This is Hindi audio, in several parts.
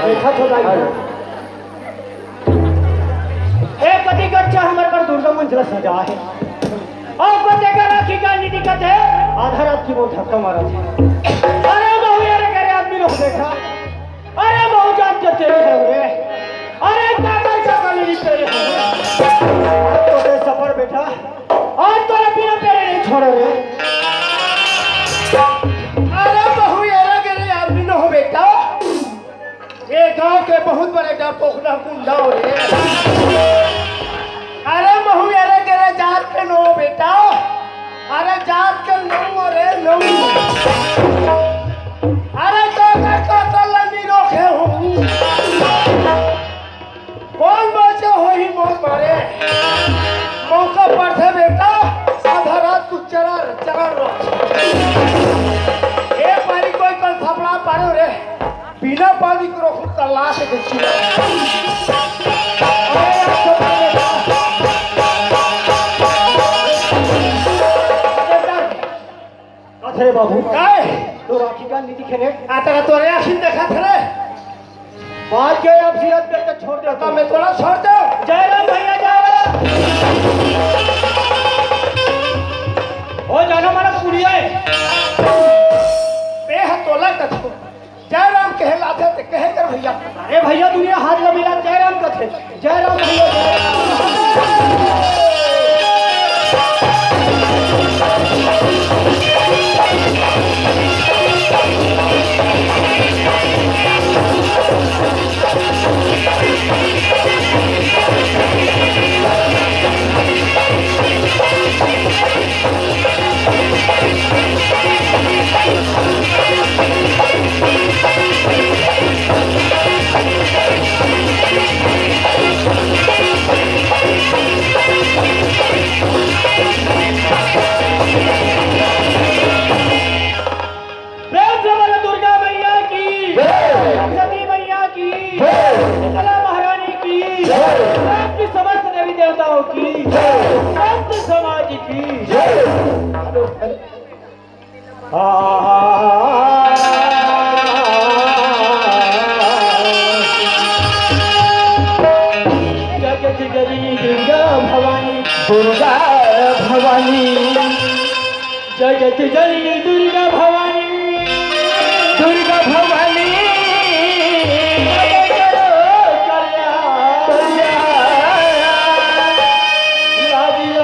देखा तो दाई एक कति गच्चा हमारे पर दुर्गा मंचला सजा है और को देखा राखी का नीति कत है आधा रात की वो धक्का मारा था अरे बहु यार करे आदमी लोग देखा अरे बहु जान के तेरे है अरे काका का नहीं तेरे तो दे सफर बेटा आज तो बिना पेरे नहीं छोड़े रे अरे बहु यार करे आदमी न हो बेटा ये गांव के बहुत बड़े का पोखरा कुंडा हो रे अरे बहु यार करे जात के नो बेटा अरे जात के नो रे नो अरे तो का लंडी रोके हूं कौन बचे हो ही मौत मारे मौका पर थे बेटा आधा रात तू चरा रो एक बारी कोई कल थपड़ा पारो रे बिना पानी को रोक तला से देखी अरे बाबू काय तो राखी का नीति खेले आता तो रे आखिर देखा थे रे बात के अब सिरत करके छोड़ दे तो मैं थोड़ा छोड़ दो जय राम भैया जय ओ जानो मारा पुड़िया बेह तोला कथो जय राम कहे लाथे ते कहे कर भैया अरे भैया दुनिया हाथ में मिला जय राम कथे जय राम भैया जय जगत जननी दुर्गा भवानी दुर्गा भवानी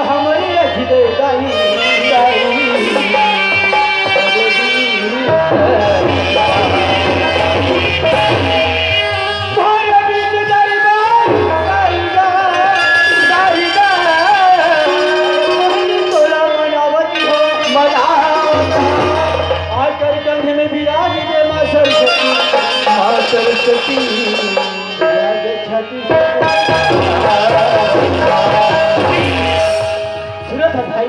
हमारी अखिले सरस्वती सूरत है भाई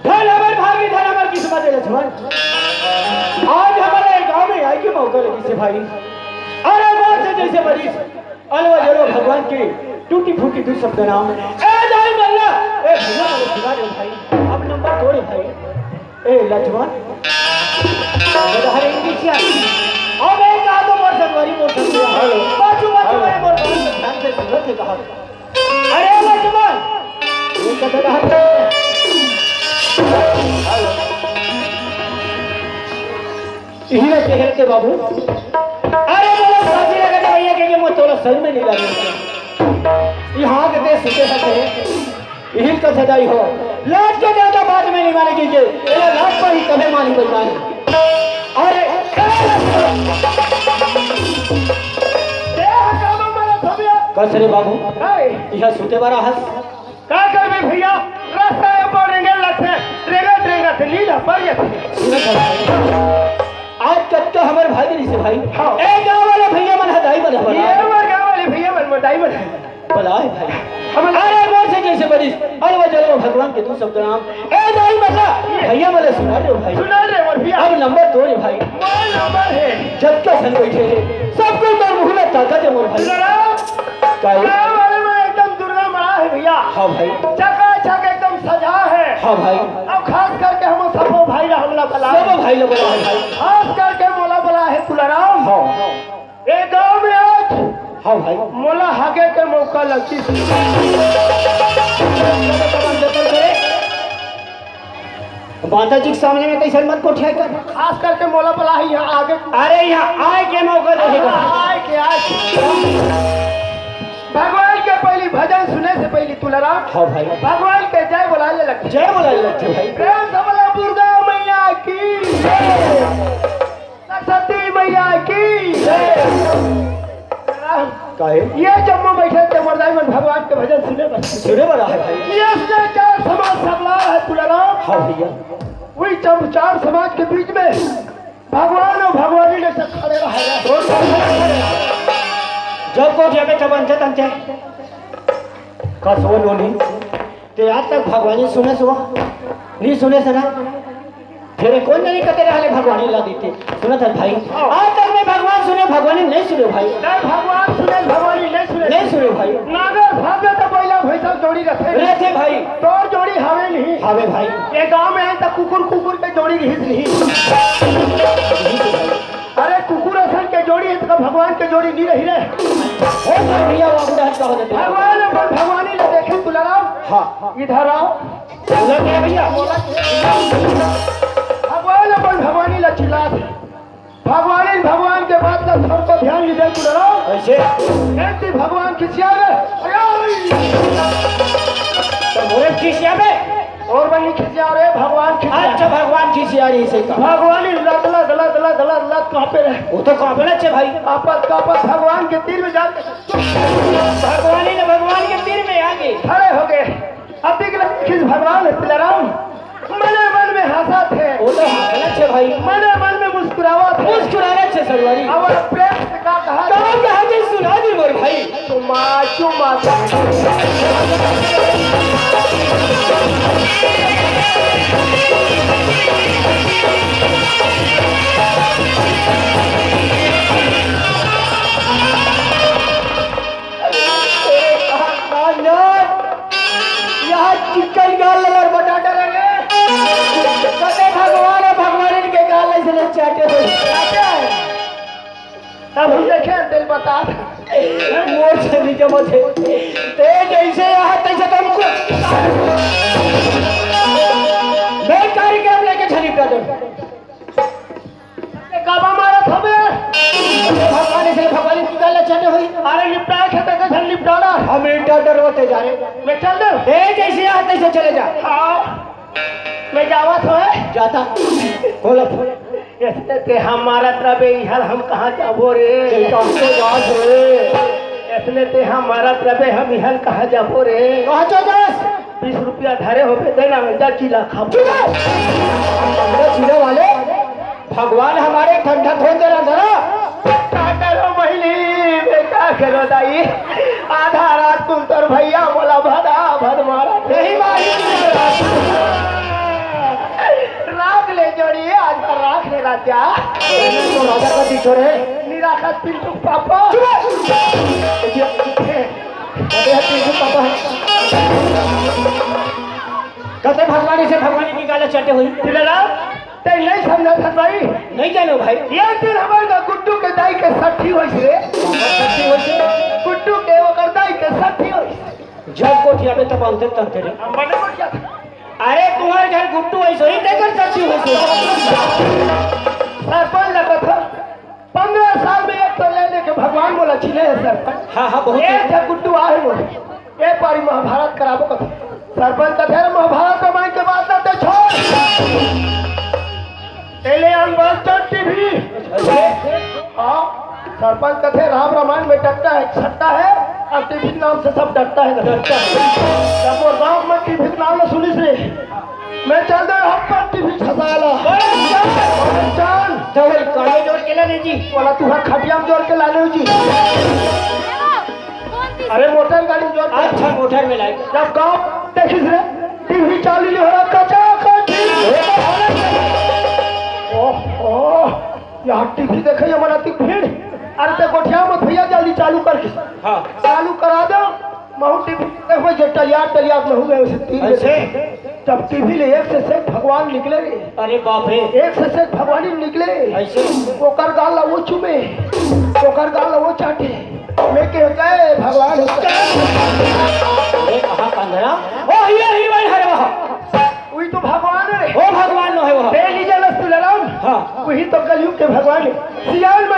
धन हमारे भागी धन हमारे किस्मत है लक्ष्मण आज हमारे गांव में आई के मौका लगी से भाई अरे बात से जैसे बड़ी अलवा जलो भगवान के टूटी फूटी दो शब्द नाम ए जाई मल्ला ए भैया मुझे सुना दे भाई अब नंबर तोड़े भाई ए लक्ष्मण हर इंग्लिश अब एक आदो मोर संगवारी मोर संगवारी बाजू मेरे मोर ध्यान से सुनत है कहा अरे लक्ष्मण ये कथा कहा यही ना कहते बाबू अरे बोलो साथी लगा भैया के मैं तोला सही में नहीं लगे यहां के ते सुते सकते यही कथा दाई हो लाज के ज्यादा बात में नहीं माने कीजिए ये लाज पर ही कभी मानी बनना अरे कसरे बाबू यह सुते बारा हस का करबे भैया रास्ता पड़ेंगे लथे रेगा से लीला पर ये आज तक तो हमारे भाई नहीं से भाई ए गांव वाले भैया मन हदाई बना बना ये हमारे गांव वाले भैया मन हदाई बना बला है भाई हम अरे मोर से जैसे बड़ी अलवा जलो भगवान के तू शब्द नाम ए दाई बना भैया वाले सुना दे भाई सुना दे मोर भैया अब नंबर तोड़े भाई मोर नंबर है जब का संग बैठे हैं सबको तो मुंह में ताकत है मोर भाई गाँव वाले में एकदम दुर्गा मरा है भैया हाँ भाई चकाचक एकदम सजा है हाँ भाई अब खास करके हम सबको भाई हमला बला सब भाई लोग बला है भाई खास करके मोला बला है तुलाराम हाँ ये गांव में हाँ भाई मोला हागे के मौका लगती माता जी के सामने में कैसे मत कोठिया कर, खास करके मोला बोला है यहाँ आगे अरे यहाँ आए के मौका देगा। आए के भगवान के पहली भजन सुने से पहले तुलराम हाँ भाई भगवान के जय बोलाने लगते जय बोला लगते भाई। प्रेम से बोला दुर्गा मैया की सरस्वती मैया की काहे ये जम्मू बैठे थे मर्दाई में भगवान के भजन सुने बस सुने वाला है भाई। ये से चार समाज सबला है तुलराम हाँ भैया वही चार समाज के बीच में भगवान और भगवानी ने सब खड़े रहे जब को जाके जब अंते तंते कसो नोनी ते आज तक भगवानी सुने सुआ नहीं सुने सना फिर कौन नहीं कहते रहे भगवानी ला देते सुना था भाई। आज तक मैं भगवान सुने भगवानी नहीं सुने भाई। नहीं भगवान सुने भगवानी नहीं सुने भाई। नागर भागे तो पहला भैंसा जोड़ी रखे भाई तो जोड़ी हवे नहीं हवे भाई। ये गांव में है तो कुकुर के जोड़ी रही अरे कुकुर असल के जोड़ी है तो भगवान के जोड़ी नहीं रही रे भैया भगवान अपन भगवानी ले देखे तुलराम। हाँ इधर आओ भैया भगवान अपन भगवानी ला चिल्ला भगवानी भगवान के बात का सबको ध्यान नहीं दे तुलराम ऐसे ऐसी भगवान खिसिया मोरे खिसिया में और वही खिसिया रे भगवान खिसिया। अच्छा भगवान खिसिया रही से का भगवानी लत कहाँ पे रहे वो तो कहाँ पे छे भाई। आपस भगवान के तीर में जाके भगवानी ने भगवान के तीर में आगे खड़े हो गए। अब किस भगवान है तुलराम मने मन में हंसा थे वो तो हंसना छे भाई। मने मन में मुस्कुरावा थे मुस्कुराना छे सरवारी और प्रेम से कहा जे सुना दी मोर भाई चुमा यहाँ चिकन गाल लगर बटाटा लगे कते भगवान और भगवान के गाल ऐसे चाटे तब हम देखे दिल बता मोर से नीचे मथे ते जैसे यहाँ तैसे तुमको मैं कार्यक्रम लेके झली कर दो काबा मारा था भगवान से भगवान की गाल चाटे हुई। अरे निपटा के तक झल निपटाना हम इंटर होते जा रहे मैं चल दे ते जैसे यहाँ तैसे चले जा। हाँ मैं जावा तो है जाता बोला ऐसे ते हमारा तरबे इहल हम कहाँ जाबो रे ऐसने ते हमारा तरबे हम इहल कहाँ जाबो रे कहाँ चो जास 20 रुपया धरे हो पे देना में 10 किला खाओ चीज़ों वाले भगवान हमारे ठंडा थोड़ दे रहा था क्या करो महिली बेटा करो दाई आधा रात तुम तर भैया बोला भदा भद मारा नहीं मारी राख ले जोड़िए आज राख ले राजा तो राजा का पीछे है निराखत पिंटू पापा पापा है कहते भगवान से भगवान की गाला चाटे हुई ते नहीं समझा था भाई नहीं जानो भाई। ये दिन हमारे गुड्डू के दाई के साठी होई रे गुड्डू के ओकर दाई के साठी होई जब कोठिया में तब अंते तंते रे हम बने को क्या अरे तुम्हारे घर गुड्डू ऐसे ही देकर साठी हुई सरपंच लगा था 15 साल में एक तो लेने के भगवान बोला छिले है सरपंच। हाँ हाँ बहुत एक था गुड्डू आए बोले एक बारी महाभारत कराबो का सरपंच का ढेर महाभारत का माई के बात ना ते छोड़ तेले अनबल टीवी हाँ सरपंच कथे राम रामायण में डरता है छट्टा है और टीवी नाम से सब डरता है जब वो राम में टीवी नाम में सुनी से मैं चल दे हम पर टीवी छसाला चल तो काले जोड़ के लाने जी बोला तू खटिया में जोड़ के लाने जी अरे मोटर गाड़ी जोड़ अच्छा मोटर में लाए जब गाँव देखिस रे टीवी चालू नहीं हो रहा कचा यहाँ टीवी देखे हमारा भीड़ अरे ते गोठिया मत भैया जल्दी चालू करके हाँ चालू करा दो महू टीवी देखो जो टलियार में हुए उसे तीन जब टीवी ले एक से सेठ भगवान निकले रे अरे बाप रे एक से सेठ भगवान निकले ऐसे ओकर गाल वो चुमे ओकर गाल वो चाटे मैं के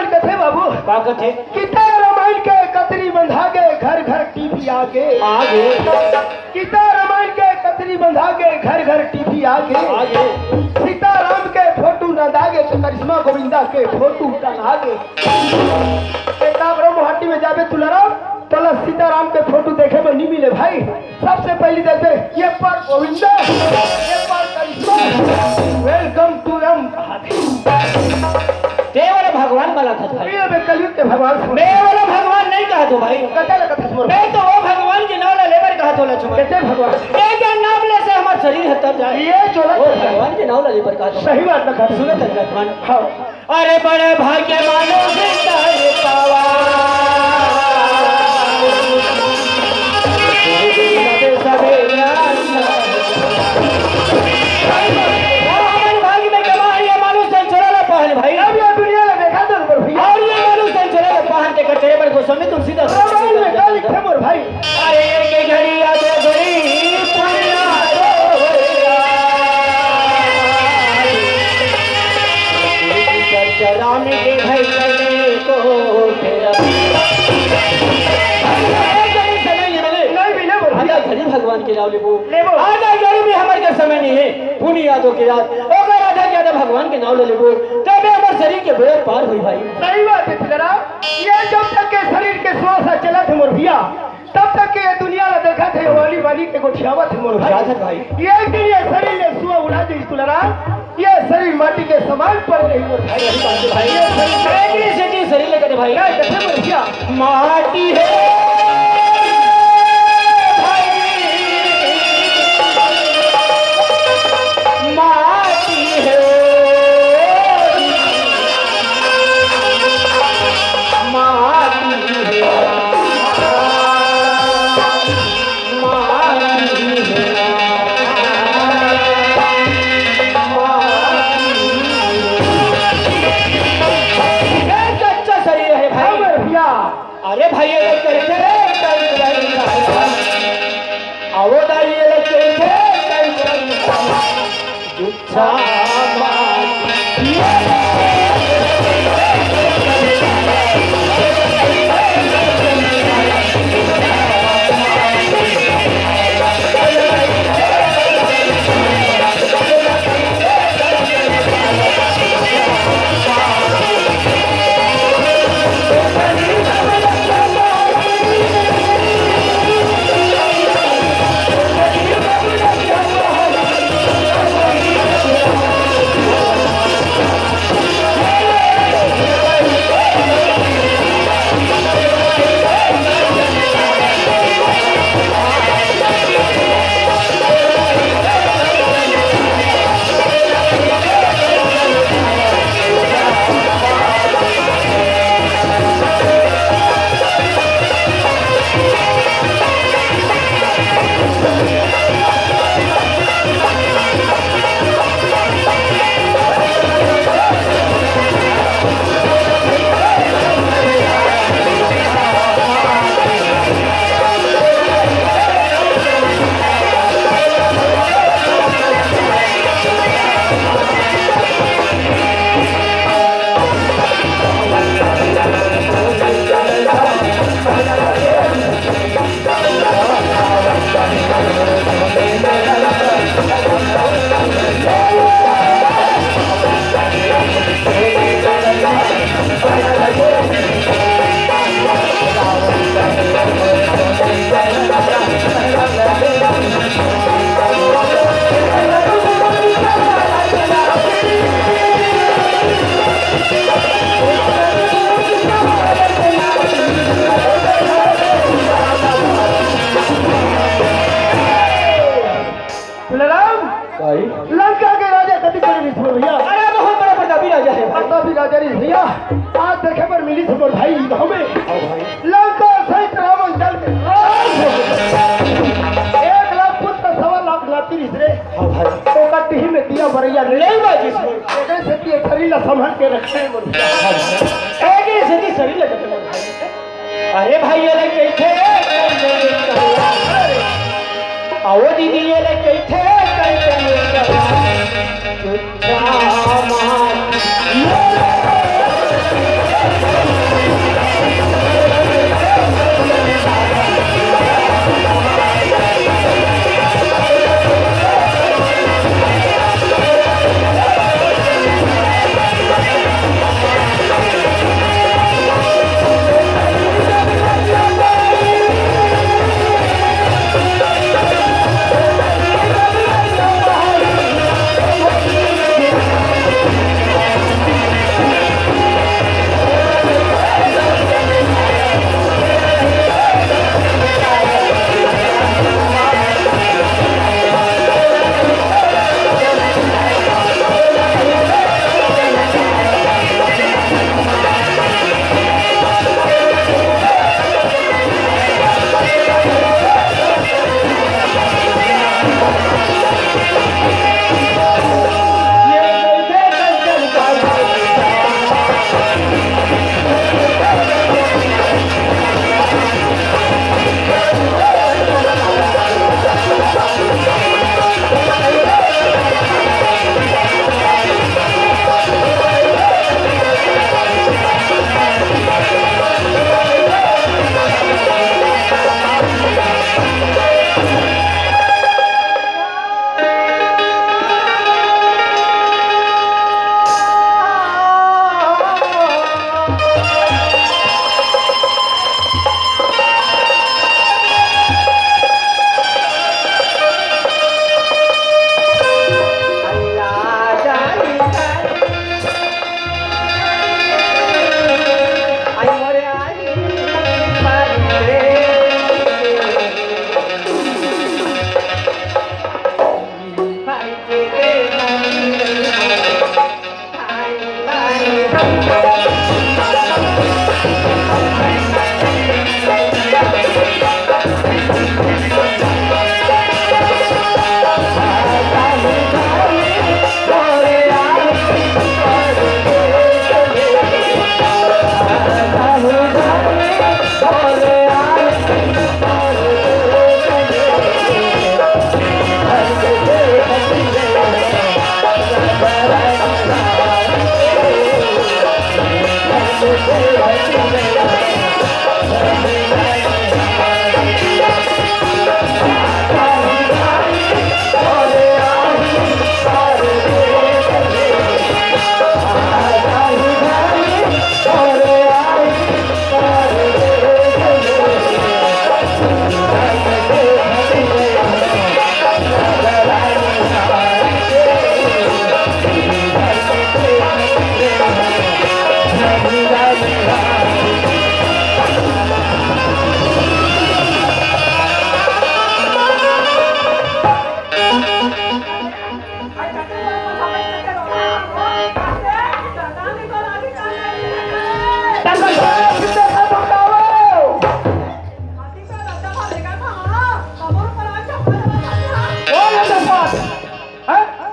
रामायण कथे बाबू का कथे गीता रामायण के कतरी बंधा के घर घर टीवी आगे आगे गीता रामायण के कतरी बंधा के घर घर टीवी आगे आगे सीताराम के फोटो न दागे तो करिश्मा गोविंदा के फोटो आगे मोहाटी में जाबे तुलाराम तोला सीताराम के फोटो देखे में नहीं मिले भाई। सबसे पहले देखते ये पर गोविंदा ये पर करिश्मा वेलकम टू रम ते वाला भगवान वाला था भाई। ये मैं कलयुग के भगवान मैं वाला भगवान नहीं कहा तो भाई कथा लगा था मैं तो वो भगवान के नाम लेबर कहा तो लक्ष्मण कैसे भगवान एक नाम ले से हमारा शरीर है तब जाए ये चोला वो भगवान के नाम लेबर कहा तो सही बात लगा सुनो तक लक्ष्मण हाँ अरे बड़े भाग्य मानो जिंदा पावा भाई अब ये दुनिया में देखा तो भैया और ये मालूम से चले पहन के कटे पर को समय तुम सीधा रामायण में क्या लिखे मोर भाई अरे के घड़ी आ दो घड़ी पुनिया चर्चा राम के भाई करने को तेरा नहीं मिले मोर आजा घड़ी भगवान के नाम लेबो लेबो। आजा घड़ी भी हमारे के समय नहीं है पुनी यादों के याद अगर आधा के आधा भगवान के नाम ले लेबो तबे हमारे शरीर के बेड़ा पार हुई भाई। सही बात है जरा ये जब तक के शरीर के श्वास चला थे मोर भैया तब तक के ये दुनिया में देखा थे वाली वाली के गोठियावा थे मोर भाई ये एक दिन ये शरीर ने सुआ उड़ा दी तुलरा ये शरीर माटी के समान पड़ गई मोर भाई यही बात है भाई ये शरीर लेकर भाई क्या कैसे मोर भैया माटी है माटी है माटी अरे भाई ये करते आओ दाई ये करते जुच्छा लंका के राजा कभी कभी भैया अरे बहुत बड़ा प्रतापी राजा है प्रतापी राजा भैया आज देखे पर मिली थे मोर भाई हमें लंका सहित रावण जल के 1 लाख पुत्र 1.25 लाख लाती रे तो कट्टी में दिया बरैया नहीं बाजी एक से की शरीर संभाल के रखे मोर एक ही से शरीर लेकर मोर भाई अरे भाई ये कैथे आओ दीदी ये कैथे कैथे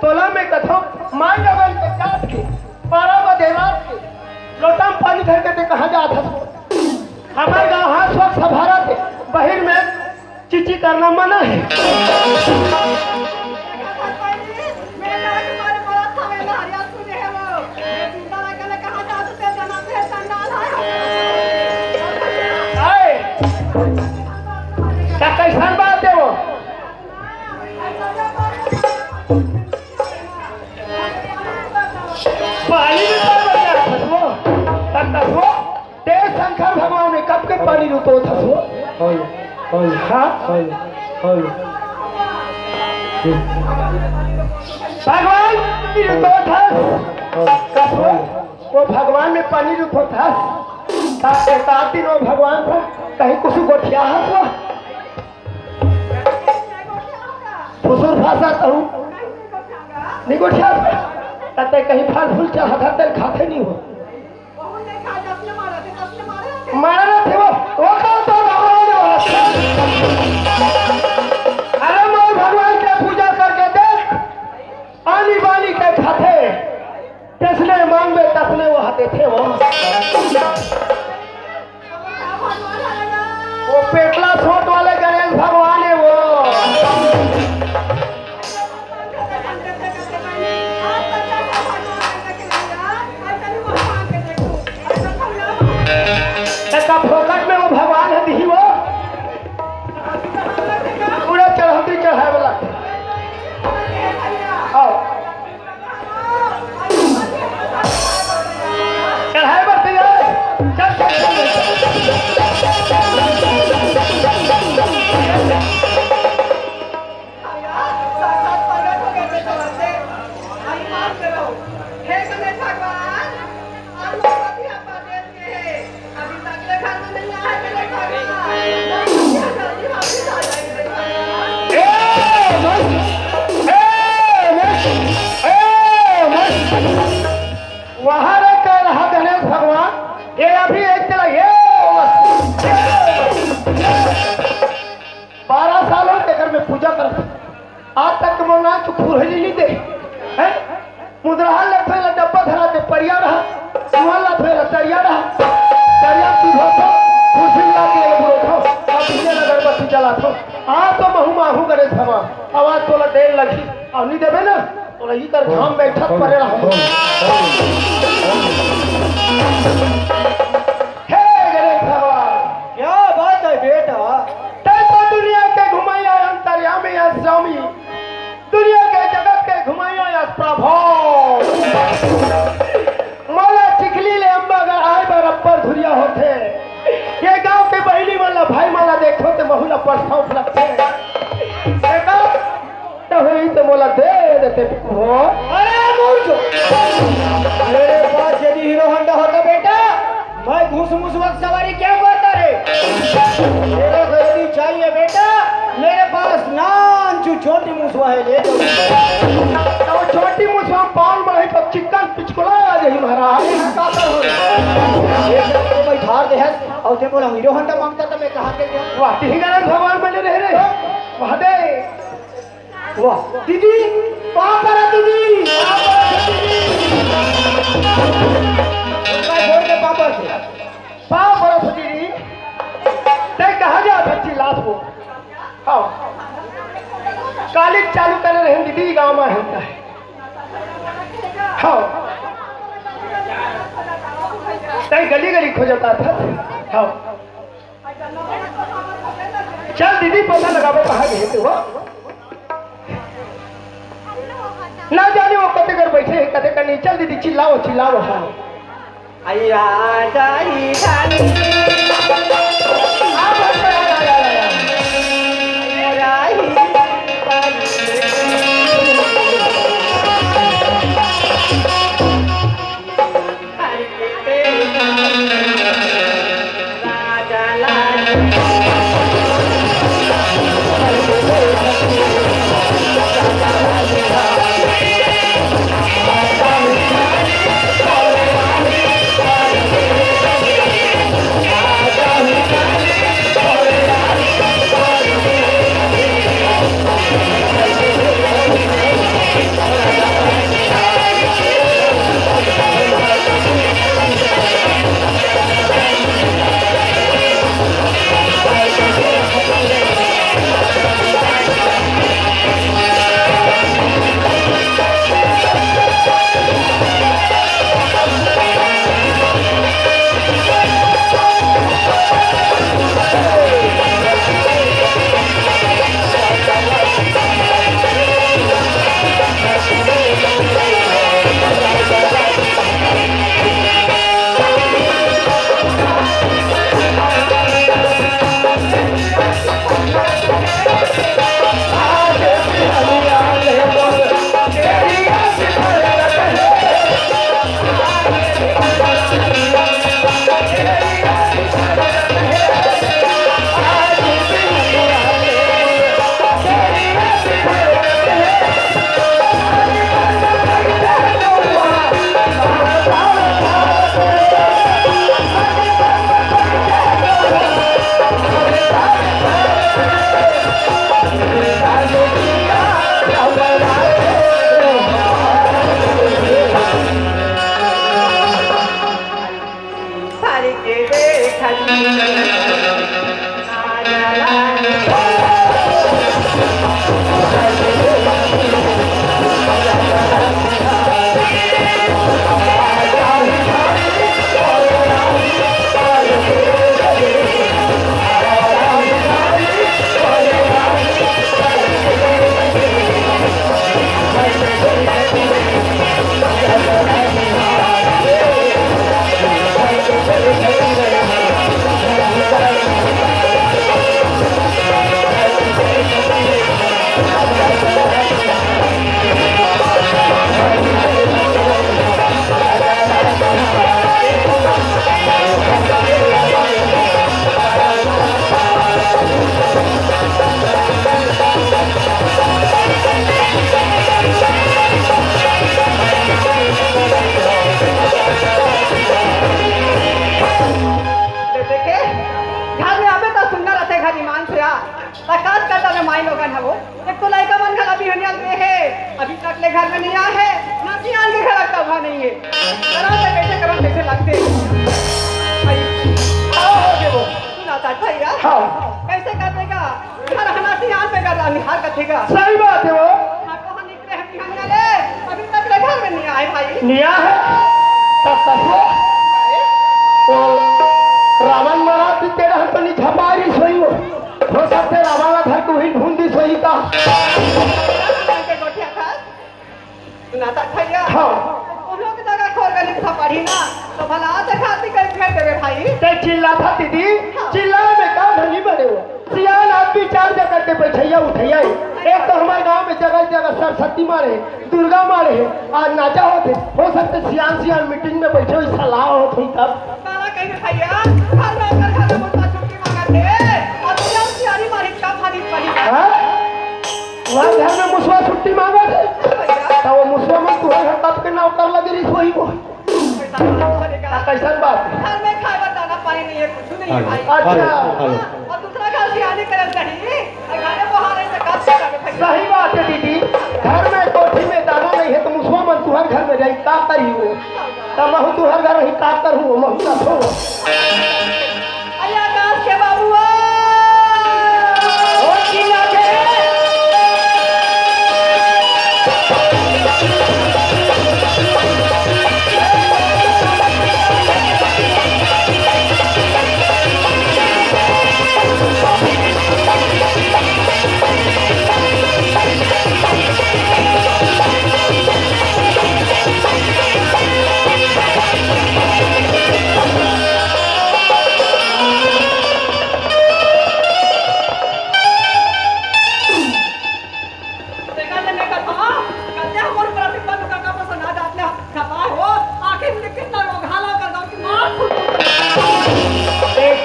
तोला में कथो माई लगन के काट के 12 बजे रात के लोटा में पानी भर के कहा जात है हमारे गाँव हाथ स्वच्छ भारत है बहिर में चिची करना मना है क्या कैसा बात है वो पानी में तेज शंकर भगवान ने कब के पानी रुतो था भगवान रुतो था वो भगवान में पानी रुतो था दिन वो भगवान था कहीं कुछ गोठिया हुआ फुसुर भाषा कहूँ नहीं गोठिया तते कहीं फल फूल चढ़ा तेल खाते नहीं हो मारा थे वो कौन तो अरे मोर भगवान के पूजा करके देख आनी बानी के खाते तसने मांग में तसने वो हाथे थे वो पेटला छोट वाले गणेश भगवान है वो फोकट में वो भगवान है दी वो पूरा चढ़ौती चढ़ाए वाला चढ़ाए बढ़ते वहां रखा रहा गणेश भगवान ये अभी एक तरह ये 12 सालों के घर में पूजा करते आज तक मोना चुखुर नहीं दे मुद्रा लगे डब्बा धराते परिया रहा सुहाला फेरा तरिया रहा तरिया पीढ़ो तो खुशी लाके बुरो अब पीछे अगरबत्ती जला थो आज तो महू माहू गणेश भगवान आवाज तोला देर लगी अब नहीं देवे ना तो नहीं कर धाम बैठक पड़े रहा हे गणेश भगवान क्या बात है बेटा तय तो दुनिया के घुमाया अंतर्यामी या स्वामी दुनिया के जगत के घुमाया या प्रभु मोला चिखली ले अम्बागर आए बरबर धुरिया होते ये गांव के बहली वाला भाई माला देखो तो बहुला परसाव लगते तो हुई तो मोला दे देते हो अरे मूर्ख मेरे पास यदि हीरो होंडा होता बेटा मैं घूस मुस वक्त सवारी क्या करता रे मेरे को यदि चाहिए बेटा मेरे पास नानचू छोटी मुसवा है ले तो छोटी मुसवा पाल में तो चिकन पिचकुला आ जाई महाराज ये तो मैं धार दे है और ते बोला हीरो होंडा मांगता तो मैं कहां के गया वाह ठीक है भगवान बने रह रहे वाह दे वाह दीदी पाप करा दीदी बोल के पापा से पाप बरस दीदी ते कहा जा बच्ची लाश को हाँ कालिक चालू कर रहे हैं दीदी गांव में होता है हाँ तय गली गली खोजता था। हाँ चल दीदी पता लगाबो कहाँ गए थे वो ना जाने वो कते कर बैठे हैं कते कर नहीं। चल दीदी चिल्लाओ चिल्लाओ। हाँ आया जाई जानी अभी तक ले घर में नहीं आया है ना सियान के घर का भाव नहीं है करा से कैसे करम कैसे लगते भाई आओ हो गए वो सुनाता था यार हाँ कैसे कर देगा घर हना सियान पे कर रहा निहार का ठेका सही बात है वो कहां निकले हम बिहान ले अभी तक ले घर में नहीं आए भाई निया है तब कसो वो रावण महाराज की तेरा हम तो नहीं झपारी सोई हो सकते रावण का घर को ही ढूंढी सोई का सुनाता था यार हाँ उन लोग की जगह खोल गली था पढ़ी ना तो भला से खाती कर फेंक देवे भाई ते चिल्ला था दीदी चिल्लाए में काम नहीं बने हो सियान आदमी चार जगह के बैठैया उठैया एक तो हमारे गांव में जगह जगह सरस्वती मारे दुर्गा मारे आज नाचा होते हो सकते सियान सियान मीटिंग में बैठे हुई सलाह होत हुई तब साला कहीं भैया घर में आकर खाना मुझसे छुट्टी मांगते और सियान सियानी मारी का फानी पड़ी हां वहां घर में मुसवा छुट्टी मांगा थे तो वो मुसवा में तू घर तब के नौकर लगी रही सोई को कैसा बात घर में खाए दाना पानी नहीं है कुछ नहीं है भाई अच्छा और दूसरा घर सियानी करल कहीं घर में बहाने से काट के सही बात है दीदी घर में कोठी में दाना नहीं है तो मुसवा मन तुहर घर में रही का करी हो तब महू तुहर घर रही का कर हो महू ना हो अया काश के बाबू ओ किला के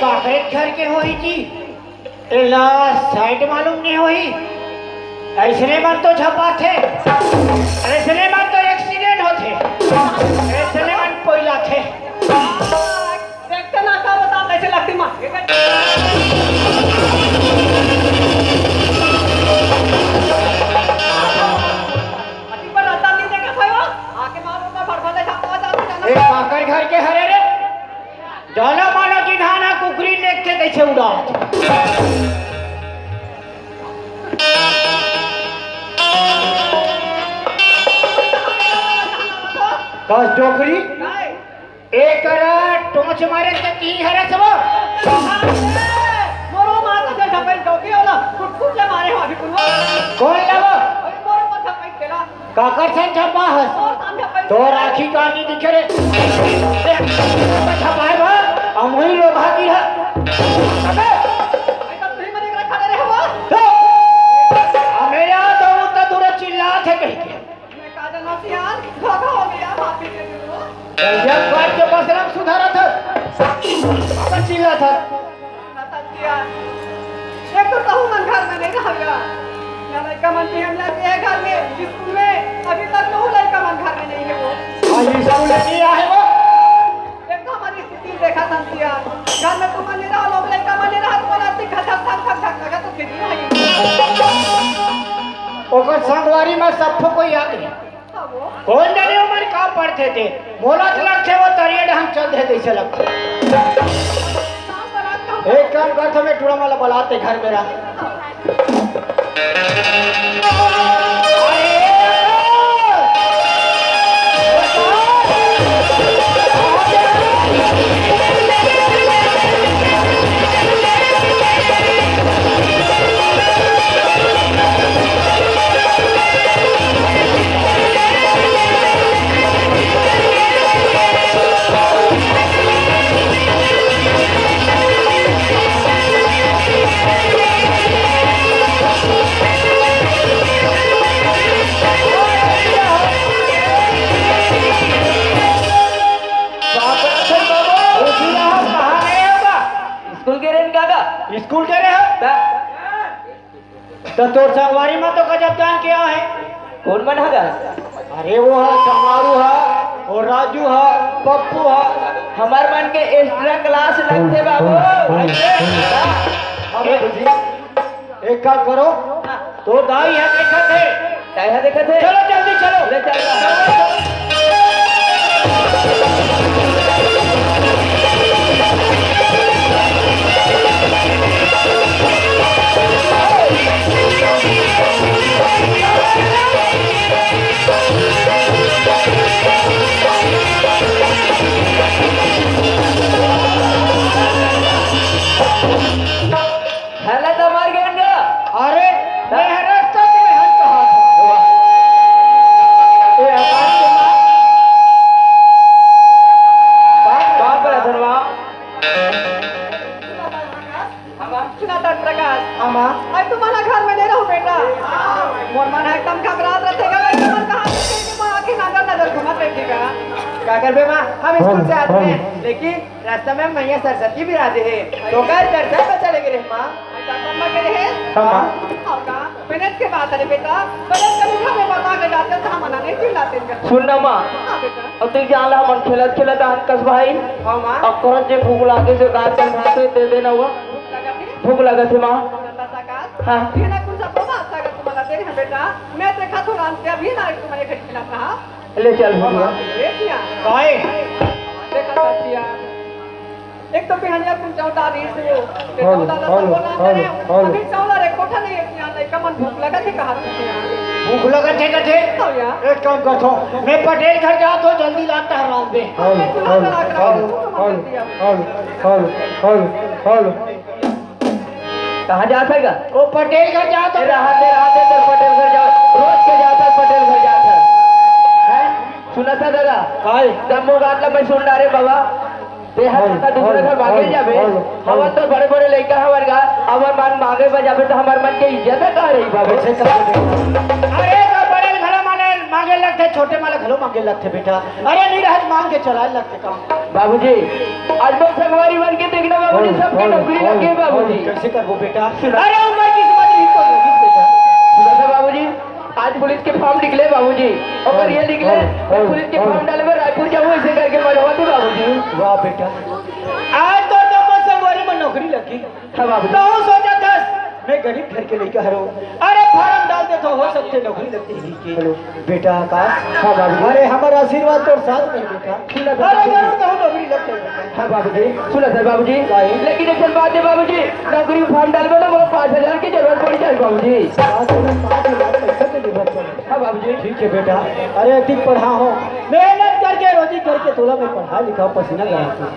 काकरे घर के होई जी एला साइड मालूम नहीं होई ऐसने मन तो छपा थे ऐसने मन तो एक्सीडेंट होते ऐसने मन कोयला थे देखते ना का बता कैसे लगती माँ अति पर आता नहीं देखा था वो आके मारो का फड़फड़े छापा जाते ए काकर घर के हरे रे जाना मानो की धाना कुकरी लेके कैसे उड़ा कस डोकरी एक टोच मारे तो तीन हरे सब मोरो माँ का जल छपे डोके वाला कुट ले मारे हो अभी कुनवा कौन लव मोरो माँ छपे केला काकर से छपा हस और तान छपे तो राखी कहानी दिखे रे छपाए बा अमही लोग भागी है अबे ऐसा तुही मने करे खड़े रहे हो तो मेरा तो उतना दूर चिल्ला थे कहीं के मैं काजल नसियान धोखा हो गया माफी दे दो जब बात के बसरम सुधारा था अब चिल्ला था एक तो कहूँ मन घर में नहीं रहेगा ना लड़का मन पे हम लाते हैं घर में स्कूल में अभी तक तो लड़का मन घर में नहीं है वो आज स्कूल नहीं आए वो एक तो हमारी स्थिति देखा संतिया घर में तुम नहीं रहा लोग लड़का मन नहीं रहा तो बोलाते खटक ठक ठक ठक लगा तो कितनी है ओकर संगवारी में सबको कोई आ गई वो कौन जाने उम्र कहाँ पढ़ते थे बोला लग थे वो तरियड हम चल रहे थे ऐसे लगते शाम को रात का एक काम करते मैं टूड़ा वाला बुलाते घर मेरा स्कूल के रहे हो तो तोर संगवारी में तो गजब जान क्या है कौन मन होगा अरे वो है समारू है और राजू है पप्पू है हमार मन के एक्स्ट्रा क्लास लगते बाबू एक काम करो तो दाई है देखा थे क्या देखा थे चलो जल्दी चलो ले चल हेला तो मार गया अरे मैं रास्ता के हम कहा था ये आकाश के मां कहाँ पर है धनवा सुनाता प्रकाश अमा आज तुम्हारा घर में नहीं रहो बेटा मोर मन एकदम घबरात रहेगा मैं तुम कहां से मां आके नजर नजर घुमा रहेगा क्या कर बे मां हम स्कूल से आते हैं लेकिन रास्ते में मैया सरस्वती भी राजे है तो घर दर्शन पे चले गए मां डॉक्टर के रहे हाँ और का पेनेट के बात है बेटा पेनेट का मुखा में बता के जाते तो हम मना नहीं चिल्लाते हैं सुन ना माँ हां बेटा अब तक जान ला मन खेलत खेलत कस भाई हां मां अब करत जे भूख लागे से गात कर भाते दे देना हुआ लगा थी भूख लगा थे माँ हाँ। ये ना कुछ सब बात सागर तुम्हारा दे रहे हैं बेटा मैं देखा तो रात से अभी ना तुम्हारे घर खिला रहा ले चल भैया ले दिया काय देखा था सिया एक तो बिहानिया तुम चौदा री से वो चौदा ला हेलो, बोला हेलो, करे हेलो। अभी चौदा रे कोठा नहीं है यहाँ नहीं कमन भूख लगा थे कहा तुझे भूख लगा थे कथे तो यार एक काम करतो मैं पटेल घर जा तो जल्दी लाता है रात में कहाँ जाता है वो पटेल घर जा तो रहते तो पटेल घर जाओ रोज के जाता पटेल घर जाता है सुना था दादा काय जब मुँह गात मैं सुन रहा रे बाबा ते हाथ दूसरे घर मांगे जाबे हमार तो बड़े बड़े लड़का हमार गा हमार मान मांगे बजाबे तो हमार मन के इज्जत कहाँ रही बाबे अरे तो बड़े घर माने मांगे लगते छोटे माले घरों मांगे लगते बेटा अरे नहीं रहत मांग के चला लगते काम बाबूजी आज बहुत संगवारी बन के देखना बाबूजी सबके नौकरी लगी है बाबूजी। कैसे करबो बेटा? अरे उमर किस्मत ही तो लगी बेटा। सुना था बाबूजी, आज पुलिस के फॉर्म निकले बाबूजी, और ये निकले और पुलिस के फॉर्म डाले में रायपुर जाऊँ ऐसे करके मरवा थे बाबूजी। वाह बेटा, आज तो संगवारी में नौकरी लगी। हाँ बाबूजी। तो सोचा था मैं गरीब घर के लेकर हरो, अरे फार्म डाल दे तो हो सकते नौकरी लगती ही की। हेलो बेटा आकाश। हाँ बाबू। अरे हमारा आशीर्वाद तो साथ में बेटा। अरे जरूर तो नौकरी लग जाए। हाँ बाबूजी। सुना था बाबूजी, लेकिन एक बात है बाबूजी, नौकरी में फॉर्म डाल दो वो 5,000 की जरूरत पड़ जाए बाबूजी। 5,000 पैसा की जरूरत पड़े। हाँ बाबूजी। ठीक है बेटा, अरे ठीक पढ़ा हो, मेहनत करके रोजी करके तोला में पढ़ा लिखा पसीना लगा।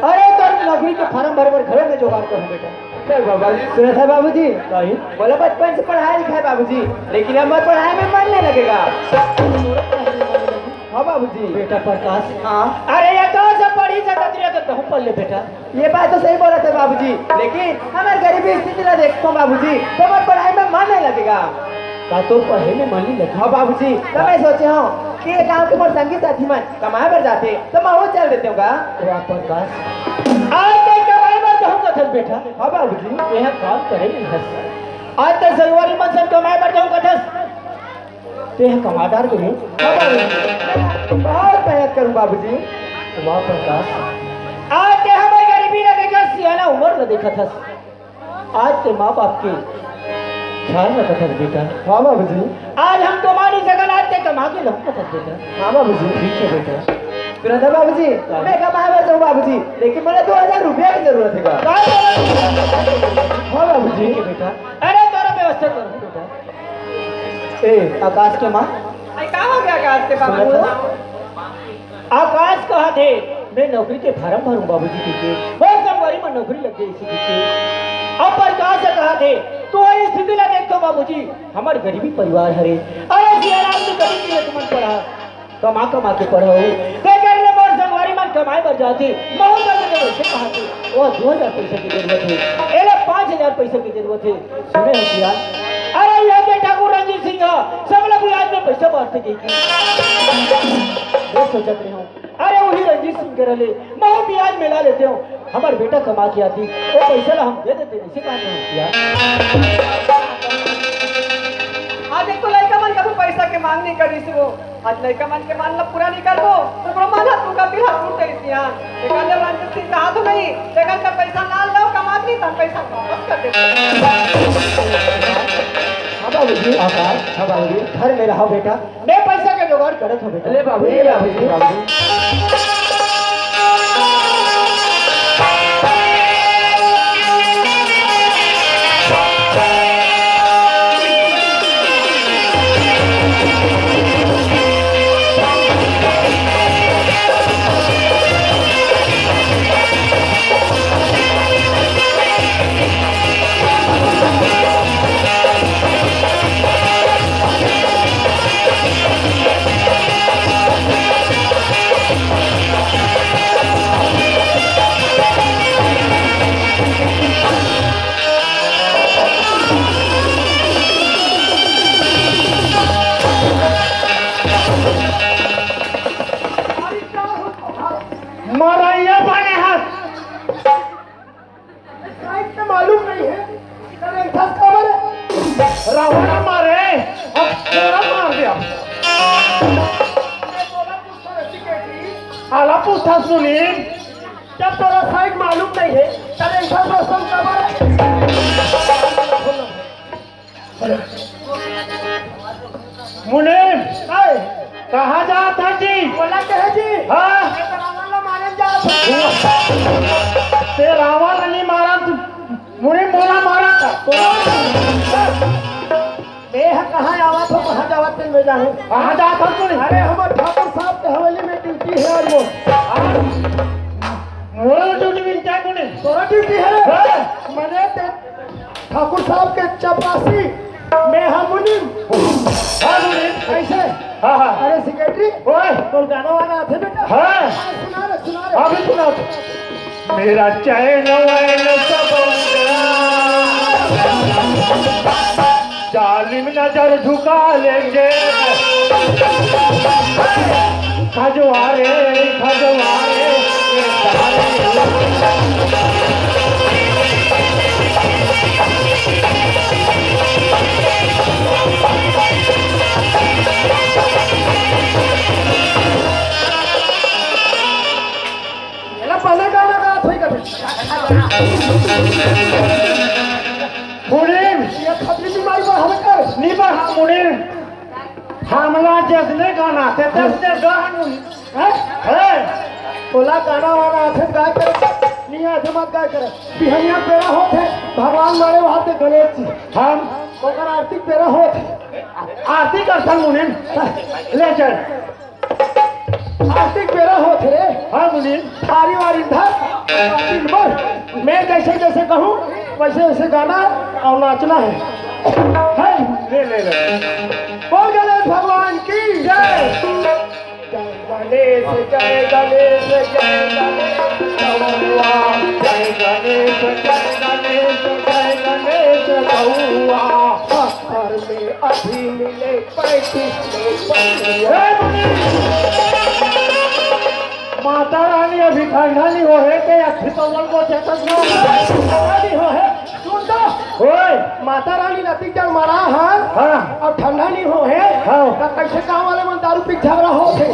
अरे तो नौकरी के फार्म भर भर घरों में जुगाड़ करो बेटा। बाबा सुना था बाबूजी, बोला बचपन से पढ़ाई लिखा है बाबूजी, लेकिन अब पढ़ाई में मन नहीं लगेगा। हाँ बाबूजी। बेटा प्रकाश। हाँ। अरे ये तो सब पढ़ी सकते तो पढ़ ले बेटा। ये बात तो सही बोला था बाबूजी, लेकिन हमारी गरीबी स्थिति ना देखता हूँ बाबूजी, तो हमारी पढ़ाई में मन नहीं लगेगा। का तो पढ़े में मन नहीं लगी। हाँ बाबूजी, तो मैं सोचे हूँ कि गांव के मोर संगी साथी मन कमाए पर जाते तो मैं वो चल देते हूँ का। प्रकाश आज के कमाई पर जाऊँ कथस बेटा। हाँ बाबूजी। यह काम करे नहीं हस। आज तक संगवारी मन सब कमाए पर जाऊँ कथस। ते कमादार को हूँ। हाँ बाबूजी, बहुत मेहनत करूँ बाबूजी। वाह प्रकाश, आज ते हमारी गरीबी न देखा, सियाना उम्र न देखा था। आज ते माँ बाप के ख्याल रखा था बेटा। हाँ बाबूजी। आज हम कमा नहीं सकल, आज ते कमा के लौटा था बेटा। हाँ बाबूजी। ठीक है बेटा। सुना था बाबूजी, मैं कमाए पर जाऊँ बाबूजी, लेकिन मुझे 2,000 रुपया की जरूरत है। हाँ बाबूजी। ठीक है बेटा, अरे तोरा व्यवस्था करो बेटा। ए आकाश के माँ, कहाँ हो गया आकाश के सुना बाबू? था? आकाश कहा थे मैं नौकरी के फार्म भरूं बाबूजी के, वो संगवारी में नौकरी लग गई इसी के। अब प्रकाश से कहा थे तो ये स्थिति ना देखो बाबूजी, हमारे गरीबी परिवार हरे। अरे सियाराम तो गरीबी में तुमन पढ़ा, कमा कमा के पढ़ो, बेकार ले मोर संगवारी मन कमाए पर जाती, बहुत ज्यादा वैसे कहा थे वो 2,000 पैसे की जरूरत है, एले 5,000 पैसे की जरूरत है। सुने हो सियार? अरे ये के ठाकुर रंजीत सिंह सब लोग ब्याज में पैसा बांटते गई वो सोचत रहे हूँ, अरे वही रंजीत सिंह कर ले मैं ब्याज मिला लेते हूँ, हमारे बेटा कमा के आती वो पैसा ला हम दे देते, इसे कहा किया। आज एक तो लड़का मन कभी पैसा के मांग नहीं करी से वो, आज लड़का मन के मान ला पूरा नहीं कर दो तो पूरा मन हाथ का भी हाथ टूट गई यहाँ। देखा जब रंजित सिंह कहा तो नहीं, देखा का पैसा ना लो कमा नहीं तब पैसा वापस कर दे। हाँ बाबूजी। आकाश। हाँ बाबूजी, घर में रहो बेटा, मैं पैसा का जुगाड़ करत हूँ बेटा। ले बाबूजी। ले बाबूजी। मरैया बने हाथ मालूम नहीं है, खबर रावण मारे अब पूरा मार दिया। आला पूछा सुनी, जब तोरा साइड मालूम नहीं है तब मुनीम कहाँ जात है जी? बोला कहे जी? हाँ मारे जा ते रावण नहीं मारा, मुनीम बोला मारा था देह कहाँ आवा तो कहाँ जावा तेल में जाने कहाँ जात हो तूने? अरे हमारे ठाकुर साहब के हवेली में ड्यूटी है और वो ड्यूटी मिलता है तूने? तोरा ड्यूटी है? मैंने ठाकुर साहब के चपरासी मैं हम मुनीम। हाँ मुनीम ऐसे? हाँ हाँ। अरे सेक्रेटरी ओए तो गाना वाला थे बेटा? हाँ सुना रे अभी सुना। मेरा चैन वैन सब जालिम नजर झुका लेंगे, खजवारे खजवारे मुनीम ये खतरी बीमारी पर हमें कर नहीं पर हाँ मुनीम हमला जसने गाना ते जसने गाना है तोला गाना वाला आथे गाय करे नहीं आथे मत गाय करे बिहनिया पेरा होते भगवान मारे वहां से गणेश जी हम ओकर आरती पेरा होते आरती करथन मुनीम ले चल आरती पेरा होते रे हाँ मुनीम सारी वारी धर दिन भर मैं जैसे जैसे कहूँ वैसे वैसे गाना और नाचना है ले ले ले बोल गणेश भगवान की जय जय गणेश जय गणेश जय गणेश गौआ जय गणेश जय गणेश जय गणेश गौआ हर में अभी मिले 35 में हे मुनीम माता रानी अभी ठंडा नहीं हो है के अच्छी पवन को चेतन नहीं हो है सुन तो ओए माता रानी नती जल मारा है हाँ और ठंडा नहीं हो है हाँ तो कैसे गाँव वाले मन दारू पी झगड़ा हो थे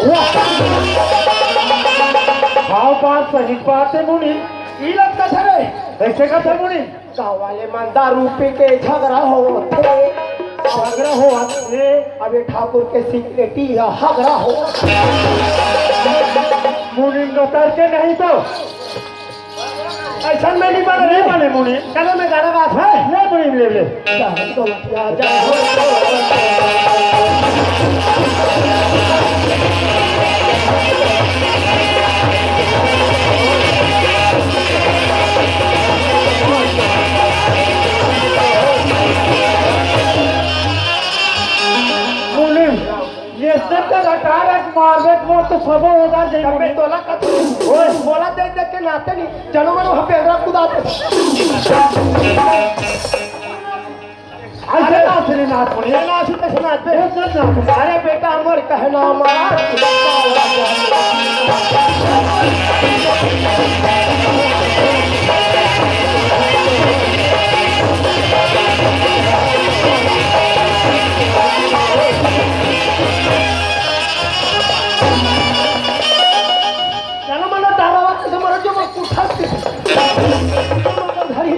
भाव बात सही बात है मुनि ई लगता था रे ऐसे का था मुनि गाँव वाले मन दारू पी के झगड़ा हो थे झगड़ा हो आपने अबे ठाकुर के सिक्रेटी झगड़ा हो मुनि को करके नहीं तो ऐसा में नहीं बने नहीं बने मुनि चलो मैं गाना गात है ले मुनि ले ले तो जा मुनि ये सब का रकार मारवे को तो सब होगा जे अबे तोला का ओए बोला देख देख के नाते नहीं चलो मैं वहां पे अंदर कुदाते ऐसे नाचने नाच मुनि ये नाच कैसे नाच पे नाच अरे बेटा अमर कहना मार चलो मना दावा से मर जो मैं उठा के धरी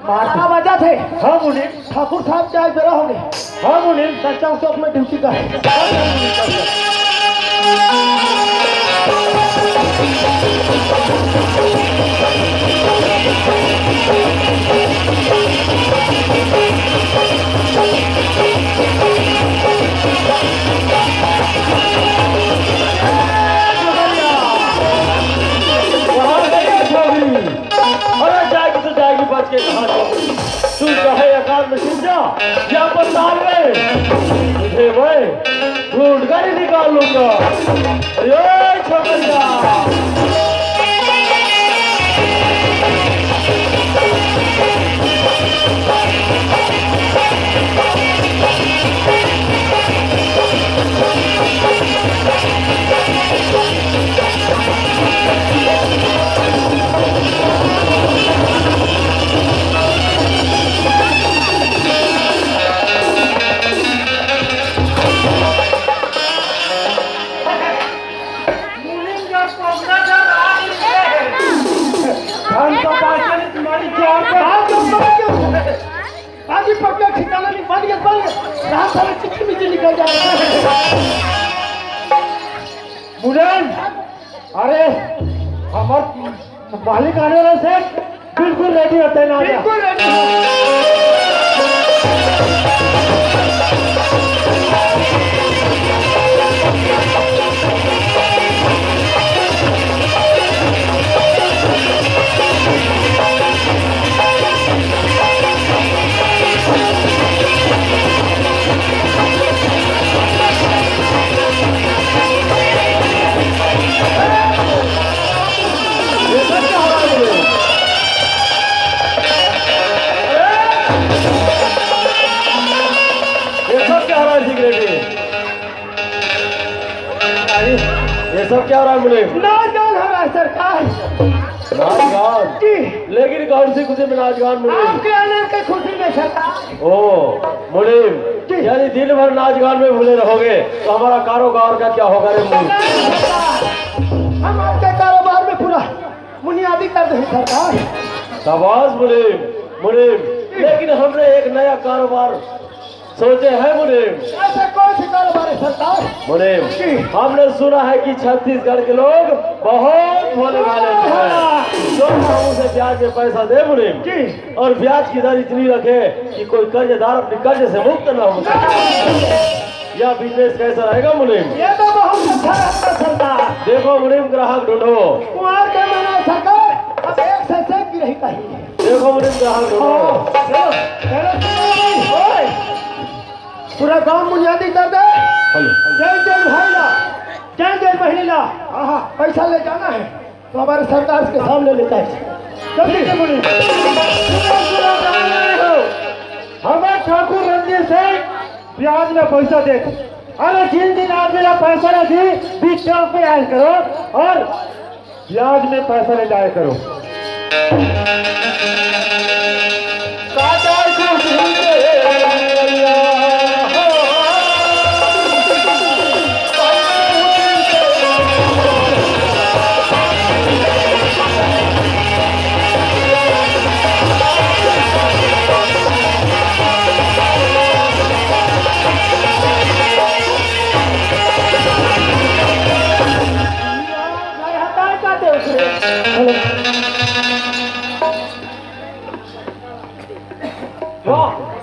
मारा बजा थे हाँ मुनि ठाकुर साहब चाय बेरा हो गए हाँ मुनि सच्चा चौक में ड्यूटी का है अरे जाएगी तो जाएगी बच के कहाँ जाओगी तू कहे अकाल में छिप जा या पताल में तुझे मैं ढूंढ कर ही निकाल लूंगा अरे छोकरिया तुम्हारी जान आगे पकड़ा ठिकाना नहीं बन गया रात सारे चिट्ठी में निकल जाएगा मुरन अरे हमारे मालिक आने वाले से बिल्कुल रेडी होते हैं ना बिल्कुल रेडी ये सब क्या हो रहा है मुझे? ये सब क्या हो रहा है सिगरेटी ये सब क्या हो रहा है मुझे नाच गान हो रहा है सरकार नाच गान जी लेकिन कौन सी खुशी में नाच गान मुनीम आपके आने की खुशी में सरकार ओ मुनीम यानी दिन भर नाच गान में भूले रहोगे तो हमारा कारोबार का क्या होगा रे मुनीम हम आपके कारोबार में पूरा मुनिया बुनियादी कर दे सरकार। शाबाश मुनीम, मुनीम, लेकिन हमने एक नया कारोबार सोचे हैं मुनीम। ऐसे कौन सी कारोबार है सरकार? मुनीम, हमने सुना है कि छत्तीसगढ़ के लोग बहुत भोले भाले हैं, जो हम उसे ब्याज में पैसा दे मुनीम, और ब्याज की दर इतनी रखे कि कोई कर्जदार अपने कर्ज से मुक्त न हो सके। यह बिजनेस कैसा रहेगा मुनीम? ये तो बहुत अच्छा रहता सरकार। देखो मुनीम, ग्राहक ढूंढो। कुमार के मना सरकार, अब एक से एक की रही कहीं। देखो मुनीम, ग्राहक ढूंढो। पूरा गांव बुनियादी कर दे। जय जय भाई ला, जय जय बहनी ला। हाँ, पैसा ले जाना है तो हमारे सरकार के सामने ले जाए। जल्दी से बोलिए। हमें ठाकुर रंजीत सिंह ब्याज में पैसा दे। अरे जिन दिन आदमी ना पैसा ना दी, बीच चौक पे आयल करो और ब्याज में पैसा ले जाया करो।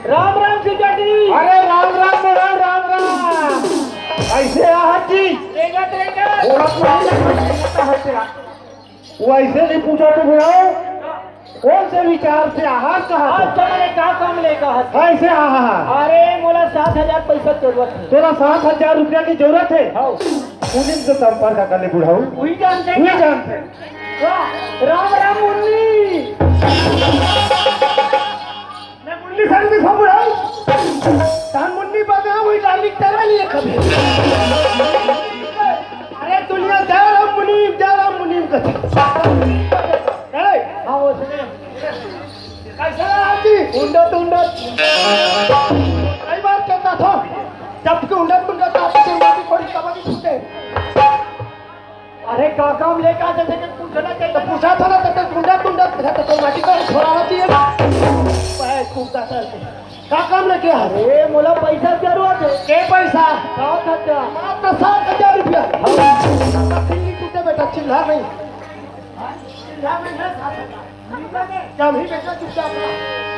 राम राम सिंगाटी। अरे राम राम राम राम राम, ऐसे आहत जी? वैसे नहीं पूछा तो बुलाओ, कौन से विचार से आहत कहा? क्या काम लेकर? ऐसे आहा। अरे मोला 7,000 पैसा जरूरत है। तोरा 7,000 रुपया की जरूरत है? पुलिस से संपर्क करने बुढ़ाऊ। वही जानते वही जानते। राम राम मुन्नी। मैं मुन्नी सर में सब बुढ़ाऊ। तान मुन्नी बगा वही डाली तेरा लिए कभी। अरे दुनिया जा रहा मुनीम का। अरे हाँ वो सुने। कैसा रहा जी? उंडत उंडत। कई बार कहता था जब के उंडत उंडत आपस में माटी थोड़ी कबड्डी छूटे। अरे का काम लेकर आते थे कि पूछना चाहिए। तो पूछा था ना तो उंडत उंडत तो माटी को छोड़ाना चाहिए ना। पैर कूदता सर का काम लेके आ रहे? अरे मोला पैसा जरूरत है। के पैसा? 7,000। मात्र 7,000 रुपया। दिल्ली टूटे बेटा, चिल्ला नहीं। चिल्ला नहीं है 7,000। जब ही बेटा चुपचाप रहा।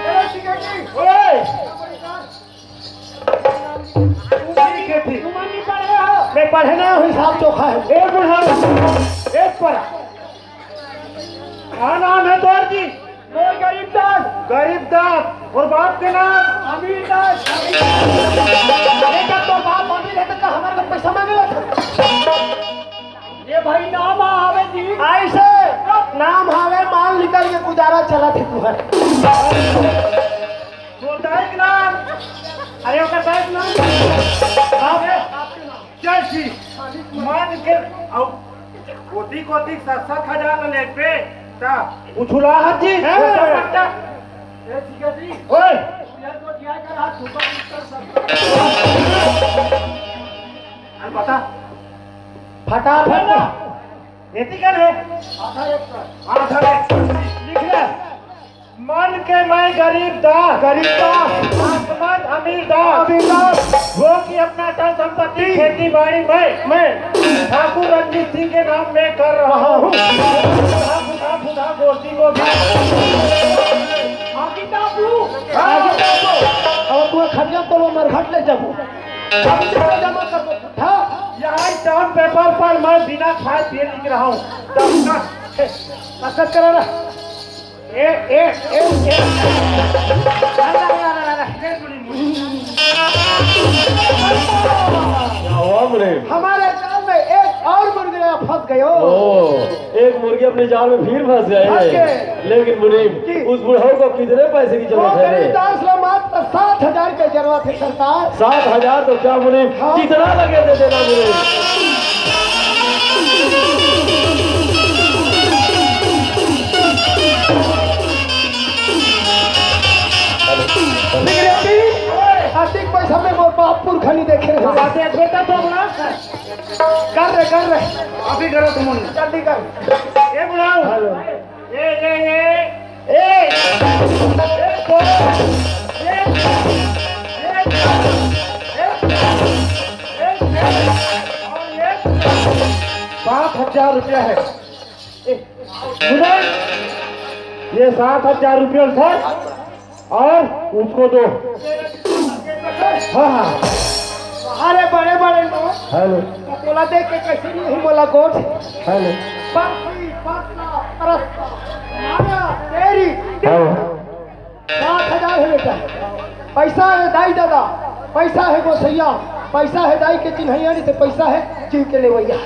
अरे ठीक है जी। तुम नहीं पढ़ रहे हो? मैं पढ़ना हूँ, हिसाब चोखा है। एक बुढ़ा, एक पढ़ा। क्या नाम है तोर जी? मैं गरीब दास। गरीब दास। और बाप के नाम? अमीर दास। अरे जब तो बाप अमीर है तो हमारे को पैसा मांगेगा था। ये भाई नाम आवे जी। ऐसे नाम हावे माल निकल के गुजारा चला थे तुम्हारे। बोलता है कि नाम? अरे ओका साहब नाम जय श्री मान के कोटी कोटी 7,000 ले पे ता उछुला जी। ए सिंगाटी। ओए यार को क्या कर हाथ छुपा कर सकता। बता फटाफट नीति कर है आधा लिख ले। मन के मैं गरीब दास, आसमान अमीर दास, वो की अपना धन संपत्ति खेती बाड़ी मैं ठाकुर रंजीत सिंह के नाम में कर रहा हूँ। खुदा गोष्ठी को भी आगे ताबू। अब तू खर्चा तो वो मरघट ले जाबो। अब जमा कर दो। हाँ यहाँ स्टाम्प पेपर पर मैं बिना खाए पिए लिख रहा हूँ। कसरत करो ना। हमारे जाल में एक और मुर्गिया फंस गयो। एक मुर्गी अपने जाल में फिर फंस गए। लेकिन मुनीम, उस बुढ़ाऊ को कितने पैसे की जरूरत है? 10 मात्र 7,000 की जरूरत है सरकार। 7,000 तो क्या मुनीम, कितना लगे दे देना मुनीम। अधिक पैसा में वो बापुर खनी देखे बेटा तो बुढ़ा कर रहे अभी करो तुम जल्दी कर। ये बुढ़ाओ ₹7,000 है। सुनो, ये 7,000 रुपये था और उसको दो। हाँ हाँ। अरे बड़े बड़े लोग हेलो बोला देख के कैसे नहीं बोला कोच हेलो बर्फी पतला परस्ता माया तेरी हेलो 7,000 है बेटा। पैसा है दाई दादा, पैसा है गोसैया, पैसा है दाई के चिन्हैया, नहीं तो पैसा है जीव के लेवैया।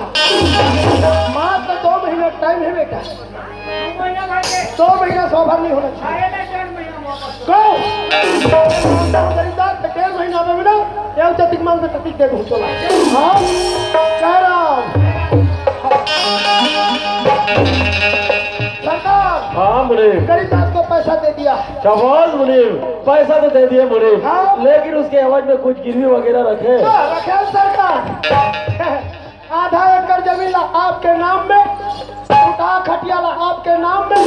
मात्र 2 महीने टाइम है बेटा। 2 महीना सोभर नहीं होना चाहिए। खरीदार के 1.5 महीना में मिला ये चतिक मांग में चतिक दे दूँ चला। हाँ कह रहा हूँ सरकार। हाँ मुनीम, खरीदार को पैसा दे दिया। शाबाश मुनीम, पैसा तो दे दिए मुनीम, हाँ। लेकिन उसके एवज में कुछ गिरवी वगैरह रखे। रखे सरकार। आधा एकड़ जमीन आपके नाम में, उठा खटियाला आपके नाम में।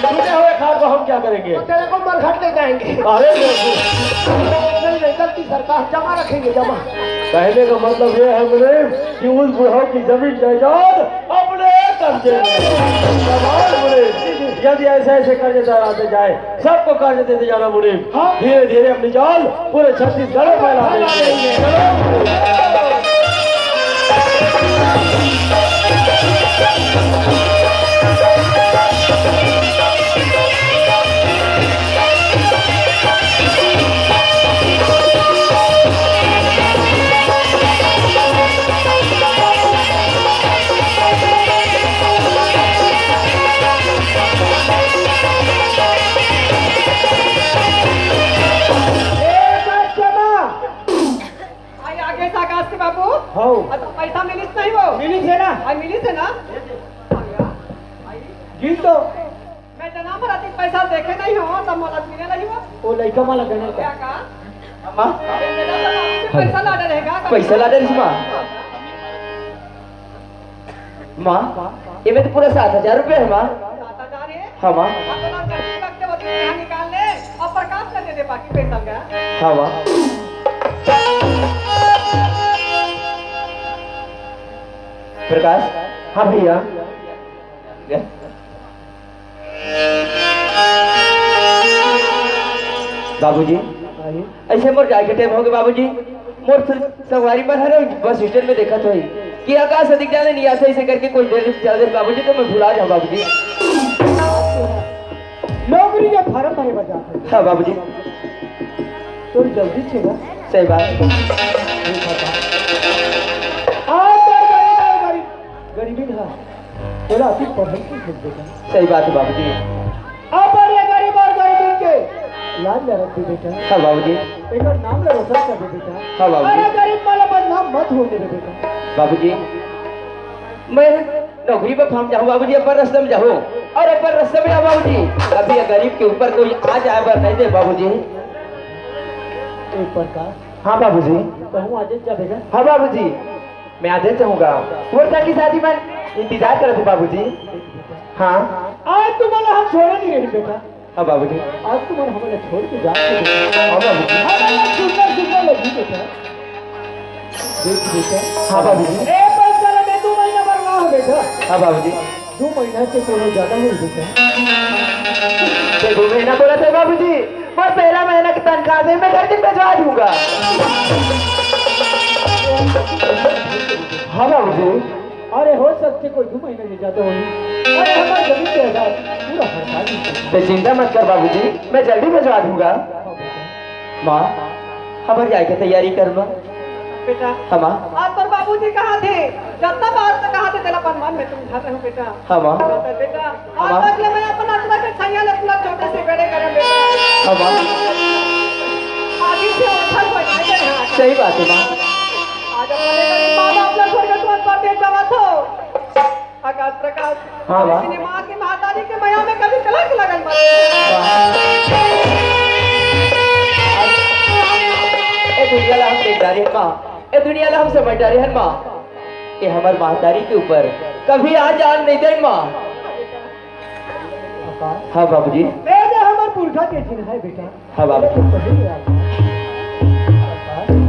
टूटे हुए खाद को हम क्या करेंगे? तो तेरे को मरघट ले जाएंगे। अरे नहीं गलती सरकार, जमा रखेंगे जमा। कहने का मतलब ये है मुनीम कि उस बुढ़ाओ की जमीन जायदाद अपने कब्जे में। शाबाश मुनीम, यदि ऐसे ऐसे कर्जे आते जाए सबको कर्ज देते जाना मुनीम, धीरे धीरे अपनी जाल पूरे छत्तीसगढ़ में फैला देंगे। चलो बाबू हाँ तो पैसा मिलिस नहीं वो मिली है ना? मिलिस है ना। गिन तो मैं जना भराती पैसा देखे नहीं हो तब मोला मिले नहीं हो। वो लड़का माला गणल क्या का कहा पैसा लाडा रहेगा। पैसा ला दे माँ। माँ ये में तो पूरा 7,000 रुपये है माँ। 7,000 है। हाँ माँ। यहाँ निकाल ले और प्रकाश कर दे दे बाकी पैसा का। हाँ माँ। प्रकाश। हाँ भैया। बाबूजी ऐसे मोर जाए के टाइम हो गए बाबूजी। मोर फिर सवारी पर हर बस स्टैंड में देखा तो ही कि आकाश अधिक जाने नहीं आता, ऐसे करके कोई देर चल दे बाबूजी तो मैं भुला जाऊँ बाबूजी। नौकरी के फार्म भरे बजा। हाँ बाबूजी तो जल्दी छेगा। सही बात। गरीबी था तेरा अति पढ़ल की बेटा। सही बात है बाबूजी। अब ये गरीब और गरीबी के लाज ले रखती बेटा। हाँ बाबूजी। एक नाम ले रोशन कर दे बेटा। हाँ बाबूजी। अरे गरीब वाला बदनाम मत होने दे बेटा। बाबूजी मैं नौकरी पर फॉर्म जाऊँ बाबूजी, अपर रास्ते में जाऊँ और अपर रास्ते में बाबूजी अभी ये गरीब के ऊपर कोई आ जाए पर नहीं दे बाबूजी। एक प्रकार हाँ बाबूजी। तो हूँ आज जाएगा। हाँ बाबूजी मैं आज चाहूँगा। मोर्चा की शादी में इंतजार कर थे बाबूजी। हाँ आज तुम्हारा हम छोड़े नहीं रहे बेटा। हाँ बाबूजी। आज तुम्हारा हमारे छोड़ के जा। हाँ बाबूजी। हमारा सुंदर सुंदर लगी बेटा। देख बेटा। हाँ बाबूजी। ए पैसा लगे 2 महीना बर्बाद बेटा। हाँ बाबूजी। 2 महीना से थोड़ा ज्यादा हो बेटा। 2 महीना बोला था बाबूजी, और पहला महीना की तनख्वाह से मैं घर दिन भिजवा दूंगा। हाँ बाबूजी। अरे हो सकते कोई 2 महीने से ज्यादा होगी। अरे हमारा जमीन जाएगा पूरा हड़ताल। तो चिंता मत कर बाबूजी, मैं जल्दी भिजवा दूंगा। माँ हमारी जाए की तैयारी कर माँ। बेटा हाँ माँ। आज पर बाबूजी कहाँ थे? जितना बार से कहा थे तेरा परमान में तुम उठाते हो बेटा। हाँ माँ। बेटा आज तक ले मैं अपना अचला के छैया ले अपना छोटे से बड़े करे बेटा। हाँ माँ। आगे से उठल बैठे गए हैं। सही बात है माँ। आज अपने माँ बाप ने छोड़ के तुम पर दे जावा तो आकाश प्रकाश। हाँ माँ। लेकिन माँ की महातारी के माया में कभी कलंक लगल मत। ए दुनिया ला हम देखदारी है माँ, ए दुनिया ला हम समझदारी है माँ। ये हमार महातारी के ऊपर कभी आ जान नहीं दे माँ। प्रकाश हाँ बाबूजी। ए जे हमर पुरखा के चिन्ह है बेटा। हाँ बाबू। पहले याद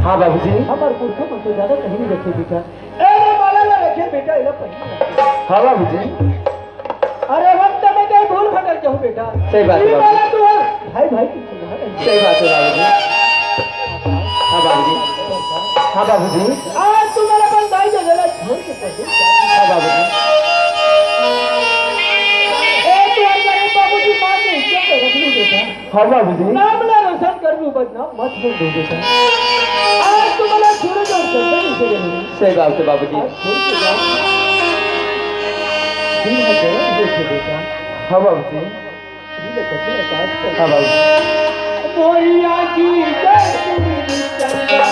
हाँ बाबूजी। हमार पुरखा मन तो ज्यादा कहीं नहीं रखे बेटा। ए रे माला ना रखे बेटा, इला पहले। हाँ बाबूजी। अरे वक्त में कहीं भूल भटक जाऊं बेटा। सही बात है ये बाबू। माला तू भाई भाई की चिन्ह है। सही बात है बाबूजी। हाँ बाबूजी। हाँ बाबूजी। आज तू मेरा अपन भाई जो जरा छोड़ के पड़े। हाँ बाबूजी। ए तू हमारे बाबूजी मां के इज्जत में रख लू बेटा। हाँ बाबूजी। नाम ना रोशन कर लू, बदनाम मत कर दो बेटा। आज तू मेरा छोड़ दो, नहीं से नहीं। सही बात है बाबूजी। आज छोड़ के जा। दिन है गया देखे बेटा। हाँ बाबूजी। ये कच्चे आकाश पर। हाँ बाबूजी। मोरिया की जय सुनी चंदा।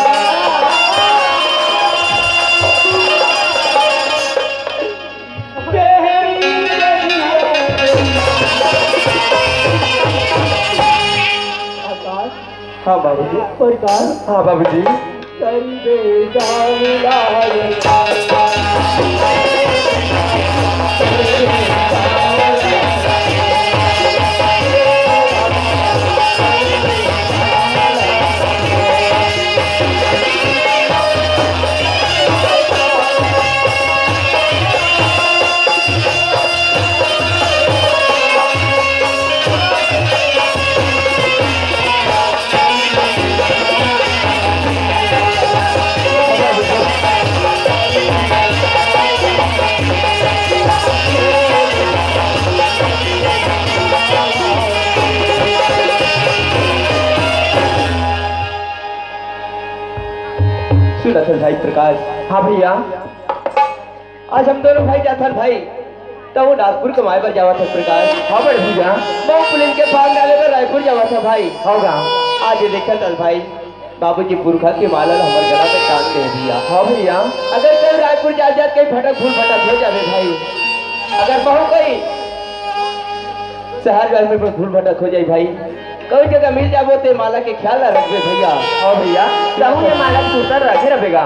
हाँ बाबूजी। प्रकाश हाँ बाबूजी। करी बेटा मिलाए। सुना था भाई प्रकाश। हाँ भैया, आज हम दोनों भाई जाथन भाई तो वो नागपुर कमाए पर जावा था प्रकाश। हाँ बड़े भैया, मैं पुलिस के पाग डाले पर रायपुर जावा था भाई। होगा आज ये देखा था भाई बाबूजी पुरखा के माला हमारे गला में टांग दे दिया। हाँ भैया, अगर कल रायपुर जा जात कहीं भटक भूल भटक हो जावे भाई, अगर बहु कहीं शहर घर में भूल भटक हो जाए भाई, कोई जगह मिल जाबो ते माला के ख्याल रखबे भैया। हाँ भैया, रहू ये माला उतर रखे रहेगा,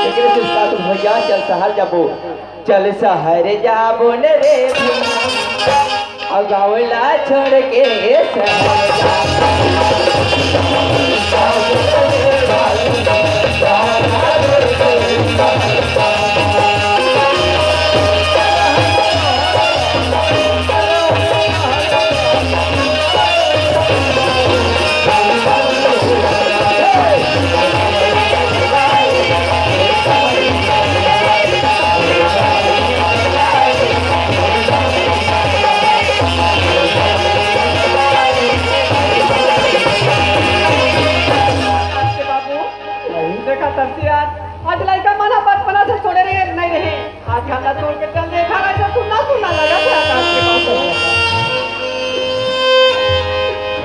लेकिन इस बात भैया चल शहर जाबो, चल शहर जाबो न रे अगावला छोड़ के शहर आज लड़का मना बचपना से छोड़े रहे नहीं रहे, आज खाना छोड़ के चल देखा ऐसा सुनना सुनना लगा था आकाश के पास।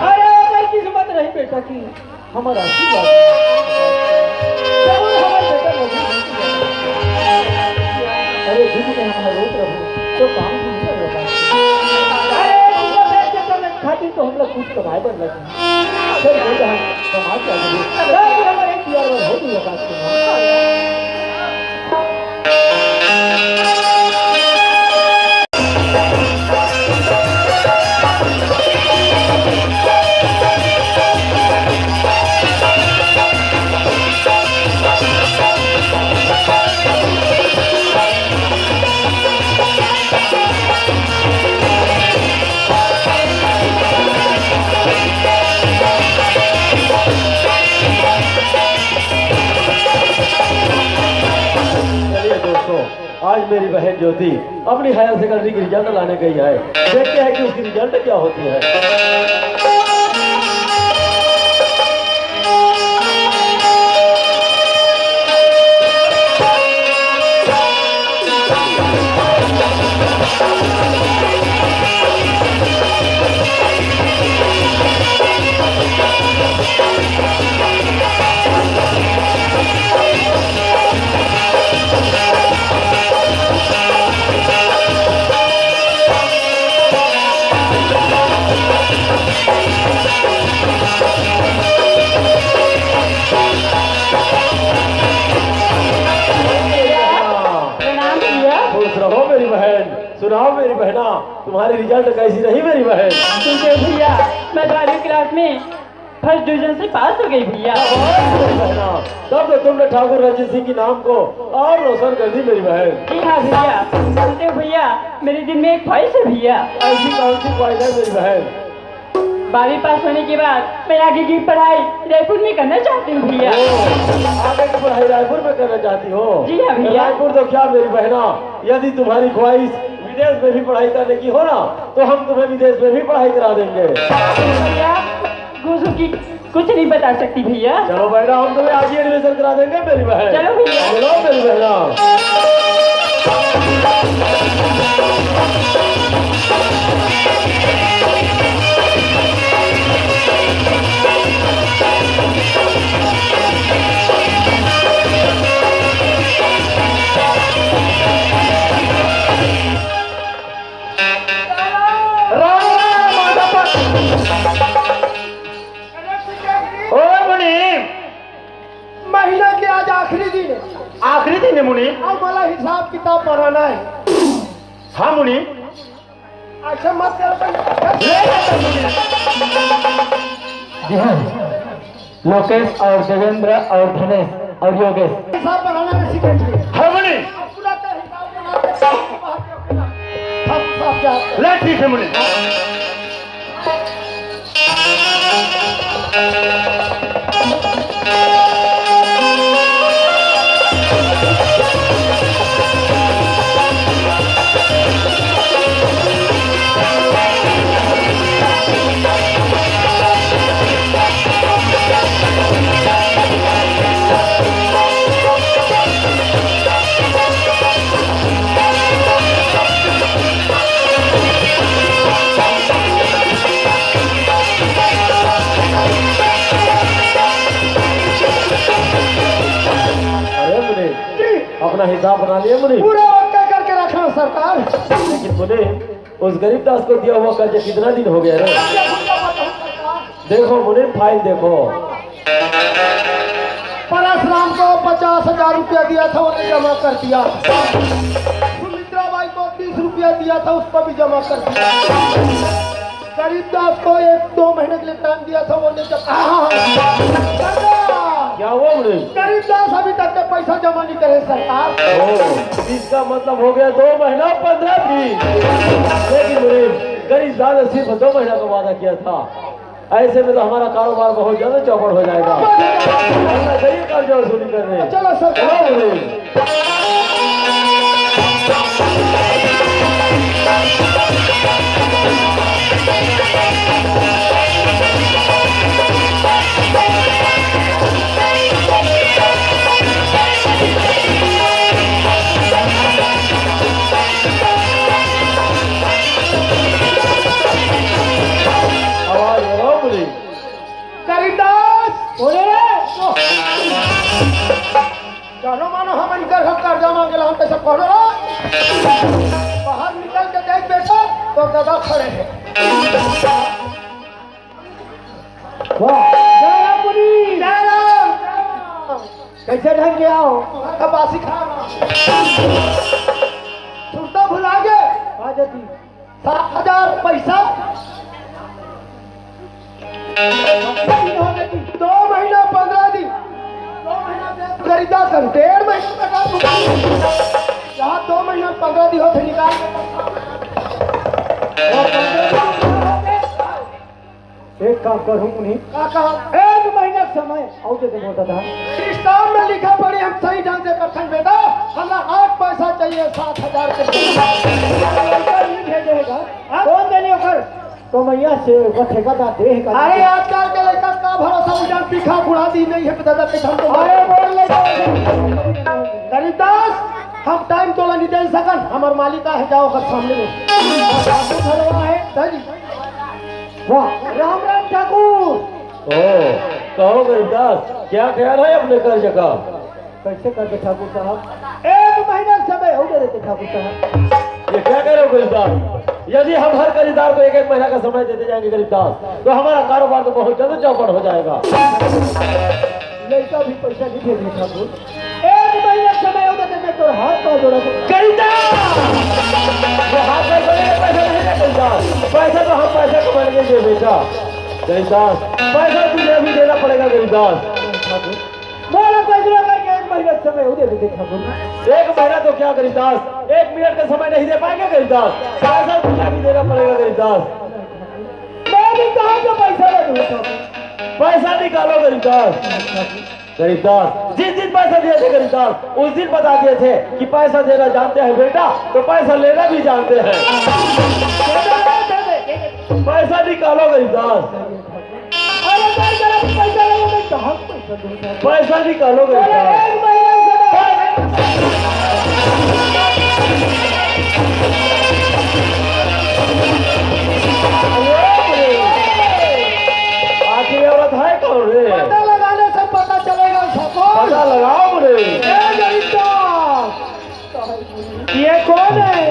अरे भाई किस्मत रही बेटा की हमारा आशीर्वाद जरूर हमारे बेटा नहीं। अरे जिस में हम रोक रहे तो काम भी नहीं कर रहा। अरे तुम देख के तो खाती तो हम लोग कुछ कमाए बन लगे। चल बेटा हम समाज के आगे हमारे एक यार हो गई आकाश के आज मेरी बहन ज्योति अपनी हायर सेकेंडरी की रिजल्ट लाने गई है, देखते हैं कि उसकी रिजल्ट क्या होती है। सुनाओ मेरी बहना, तुम्हारी रिजल्ट कैसी रही मेरी बहन? सुनते हो भैया, मैं 12वीं क्लास में फर्स्ट डिवीजन से पास हो गई भैया। बहना, तब तो तुमने ठाकुर रंजीत सिंह की नाम को और रोशन कर दी मेरी बहन। जी हाँ भैया, सुनते हो भैया, मेरे दिल में एक ख्वाहिश है भैया। ऐसी कौन सी ख्वाहिश है मेरी बहन? 12वीं पास होने के बाद मैं आगे की पढ़ाई रायपुर में करना चाहती हूँ भैया। आगे की पढ़ाई रायपुर में करना चाहती हो? जी हाँ भैया। रायपुर तो क्या मेरी बहना, यदि तुम्हारी ख्वाहिश विदेश में भी पढ़ाई करने की हो ना, तो हम तुम्हें विदेश में भी पढ़ाई करा देंगे। भैया घूसों की कुछ नहीं बता सकती भैया। चलो बहना, हम तुम्हें आज ही एडमिशन करा देंगे मेरी बहन। चलो भैया। चलो मेरी बहना। ओ मुनीम, महीने के आज आखिरी दिन है। आखिरी दिन है मुनीम। अब वाला हिसाब किताब बनाना है। हाँ मुनीम। अच्छा मत करो। जी हाँ, लोकेश और देवेंद्र और धनेश और योगेश। हिसाब बनाना है सीखेंगे। हाँ मुनीम। पूरा का हिसाब बनाते हैं। हम सब क्या ले ठीक है मुनीम। अपना हिसाब बना लिया मुनि? पूरा ओके करके रखना सरकार। लेकिन मुनि, उस गरीब दास को दिया हुआ कर्ज कितना दिन हो गया रे? देखो मुनि, फाइल देखो। परशुराम को 50,000 रुपया दिया था, उन्हें जमा कर दिया। सुमित्रा बाई को 30 रुपया दिया था, उसको भी जमा कर दिया। गरीबदास को 1-2 महीने के लिए टाइम दिया था, वो नहीं क्या हुआ मुनि? गरीबदास अभी तक के पैसा जमा नहीं करे सरकार। इसका मतलब हो गया 2 महीना 15 दिन। लेकिन मुनि, गरीब दास ने सिर्फ 2 महीना का वादा किया था। ऐसे में तो हमारा कारोबार बहुत ज्यादा चौपट हो जाएगा। कर्ज वसूली करने चलो सर। आवाज लगाओ मुनि। गरीबदास बोले जानो मानो हम इनकर कर्जा मांगे हम कैसे पढ़ो बाहर निकल के देख बेटा तो दादा खड़े हैं। जय राम मुनि। जय राम। कैसे ढंग के आओ? बासी खा सुनता भुला गए। 7,000 पैसा 2 महीना 15 दिन। 2 महीना खरीदा कर 1.5 महीना यहाँ 2 महीना 15 दिन होते निकाल। एक काम करूँ मुनि, 1 महीना समय और दे बोलता था। सिस्टम में लिखा पड़ी हम सही ढंग से करते बेटा। हमें 8 पैसा चाहिए 7,000 के भेजेगा। कौन देने कर? तो मैया से बचेगा दा देह का। अरे आजकल के लड़का का भरोसा उजान पीखा बुढ़ा दी नहीं है दादा के हम। अरे बोल ले गरीबदास हम टाइम तो नहीं दे सकन। हमार मालिका है जाओ कर सामने में है जी। वाह, राम राम ठाकुर। कहो गरीबदास, क्या ख्याल है अपने कर्ज का? कैसे करते ठाकुर साहब? 1 महीना समय हो गए थे ठाकुर साहब। ये क्या कह रहे हो गरीबदास? यदि हम हर खरीदार को 1-1 महीना का समय देते जाएंगे गरीबदास, तो हमारा कारोबार तो बहुत ज्यादा चौपट हो जाएगा। लड़का भी पैसा नहीं भेजे ठाकुर। 1 महीना समय हो गए थे तो हाथ का जोड़ा गरीबदास ये हाथ में बड़े पैसा नहीं है गरीबदास। पैसा तो हम पैसा कमाएंगे ये बेटा गरीबदास। पैसा तुझे अभी देना पड़ेगा गरीबदास। मोला पैसा का एक महीना समय हो दे दे ठाकुर। एक महीना तो क्या गरीबदास, 1 मिनट का समय नहीं दे पाएंगे गरीबदास। पैसा तुझे भी देना पड़ेगा गरीबदास। मैं भी कहाँ से पैसा दूँ ठाकुर? पैसा निकालो गरीबदास। गरीबदास जिस दिन पैसा दिए थे गरीबदास उस दिन बता दिए थे कि पैसा देना जानते हैं बेटा तो पैसा लेना भी जानते हैं। पैसा निकालो गरीबदास। अरे पैसा लगेगा मैं कहाँ पैसा दूँ? पैसा निकालो गरीबदास। एक महीना आखिर औरत है कौन रे? पता लगाने से पता चलेगा ठाकुर। पता लगाओ रे। ये कौन है?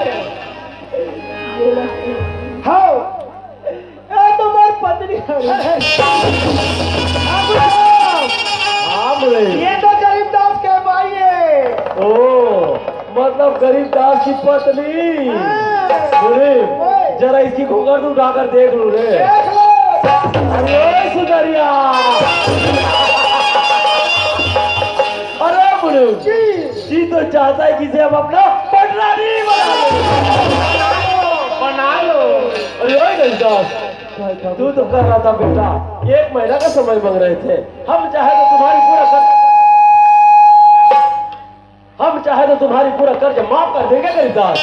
हाँ ये तुम्हारी पत्नी है। हाँ रे। ये तो गरीबदास के भाई है। ओ मतलब गरीबदास की पत्नी। अरे जरा इसकी घूंघट उठाकर देख लू रे। देख लो। अरे सुधरिया। अरे बुढ़ू जी तो चाहता है कि इसे हम अपना पटरानी बना लो। अरे ओए गरीबदास तू तो कर रहा था बेटा 1 महीना का समय मांग रहे थे। हम चाहे तो तुम्हारी पूरा कर्ज माफ कर देंगे गरीबदास।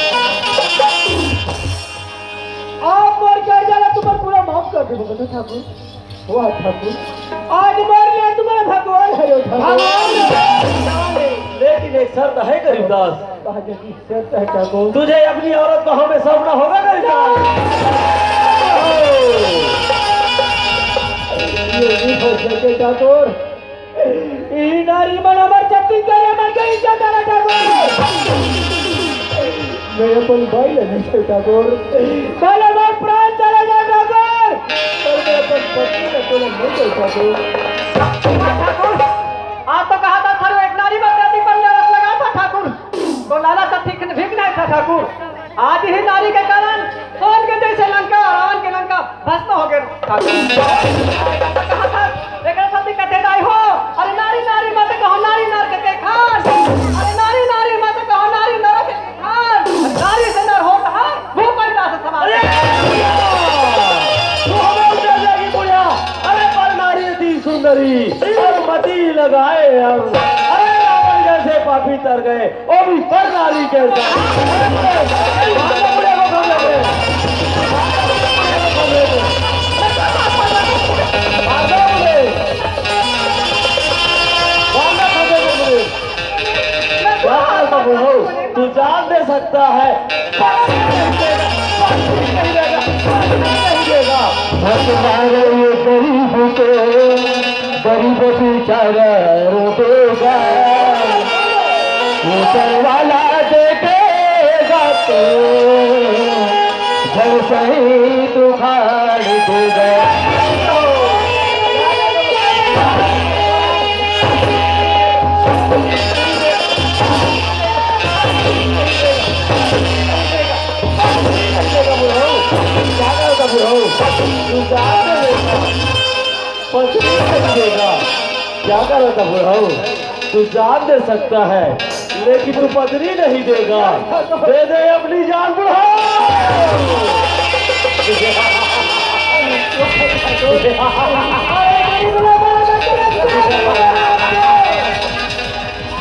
आप मर कर जाना तुम्हारा पूरा माफ कर देंगे ठाकुर। वाह ठाकुर आज मर गया तुम्हारा भगवान है भगवान। लेकिन एक शर्त है गरीबदास। शर्त है ठाकुर। तुझे अपनी औरत को हमें सौंपना होगा गरीबदास। ये ठाकुर ई नारी मन अमर छत्तीसगढ़ अमर कहीं जाता ना ठाकुर। मैं अपन भाई लेने ठाकुर। पहले बार प्राण चले जाए ठाकुर। पर मैं अपन पत्नी ने तो नहीं गई ठाकुर। आप तो कहा था थारू एक नारी बदलाती पर नरक लगा था ठाकुर। तो लाला था ठीक नहीं था ठाकुर। आज ही नारी के कारण सोन के जैसे लंका रावण के लंका भस्म हो गए ठाकुर। कहा था लेकिन सती कहते नहीं हो। अरे नारी नारी मत कहो नारी नर के खान। अरे नारी नारी मत कहो नारी नर के खान। नारी से नर होता है वो पैदा से सवाल। तू हमें उठा जाएगी बुढ़िया। अरे पर नारी थी सुंदरी और मती लगाए हम। अरे रावण जैसे पापी तर गए वो भी पर नारी कैसा। बुढ़िया को खा लेते। तू जान दे सकता है गरीब बेचारा रोटेगा ऊपर वाला देखेगा तो घर सही दुखाड़ देगा। क्या कर रहा था बुढ़ाऊ? तू जान दे सकता है लेकिन तू पत्नी नहीं देगा। दे दे अपनी जान बुढ़ाऊ।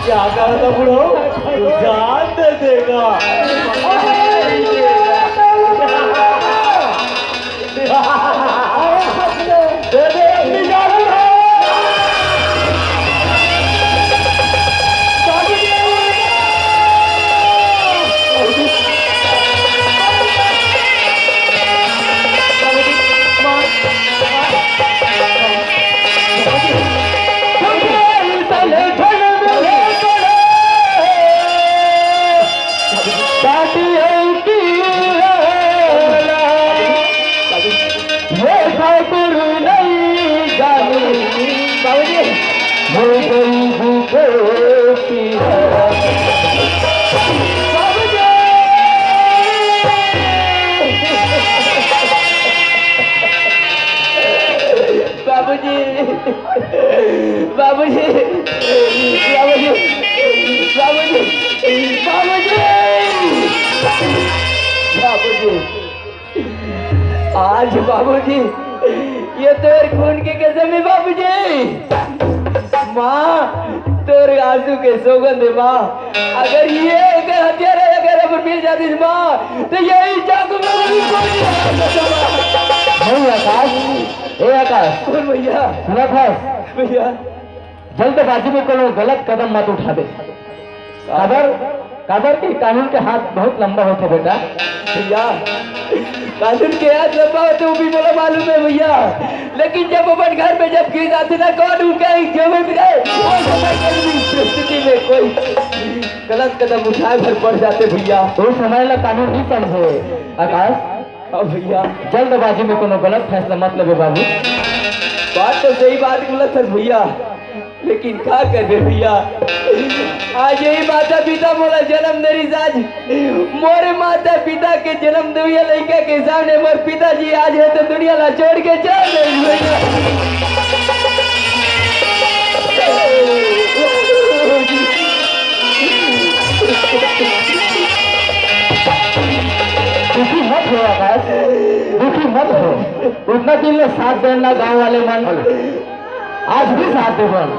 क्या कर रहा था बुढ़ाऊ? तू जान दे देगा। दे दे अपनी जान बुढ़ाऊ। साथी बाबूजी बाबूजी बाबूजी बाबूजी बाबूजी आज बाबूजी ये तोर खून के कसम है बाबूजी। माँ तोर आंसू के सौगंध है माँ, अगर ये अगर हथियार अगर अब मिल जाती माँ तो यही चाकू में आकाश ए आकाश बोल भैया। सुना था भैया जल्दबाजी में कोनो गलत कदम मत उठा दे। कादर के कानून के हाथ बहुत लंबा होते बेटा। भैया कानून के हाथ लंबा होते वो भी बोला मालूम है भैया, लेकिन जब अपन घर में जब गिर जाते ना कौन उनका जो में स्थिति में कोई गलत कदम उठाए भर पड़ जाते भैया। तो समय ला कानून नहीं समझे आकाश। हाँ भैया जल्दबाजी में कोनो गलत फैसला मत ले बाबू। बात तो सही बात गलत है भैया, लेकिन क्या कर दे भैया। आज यही माता पिता मोला जन्म दे आज मोरे माता पिता के जन्म दुनिया लड़का के सामने मोर पिताजी आज है तो दुनिया ला छोड़ के चल गए भैया। दुखी मत हो आकाश, दुखी मत हो। उतना दिन में साथ देना गांव वाले मन आज भी साथ दे बन।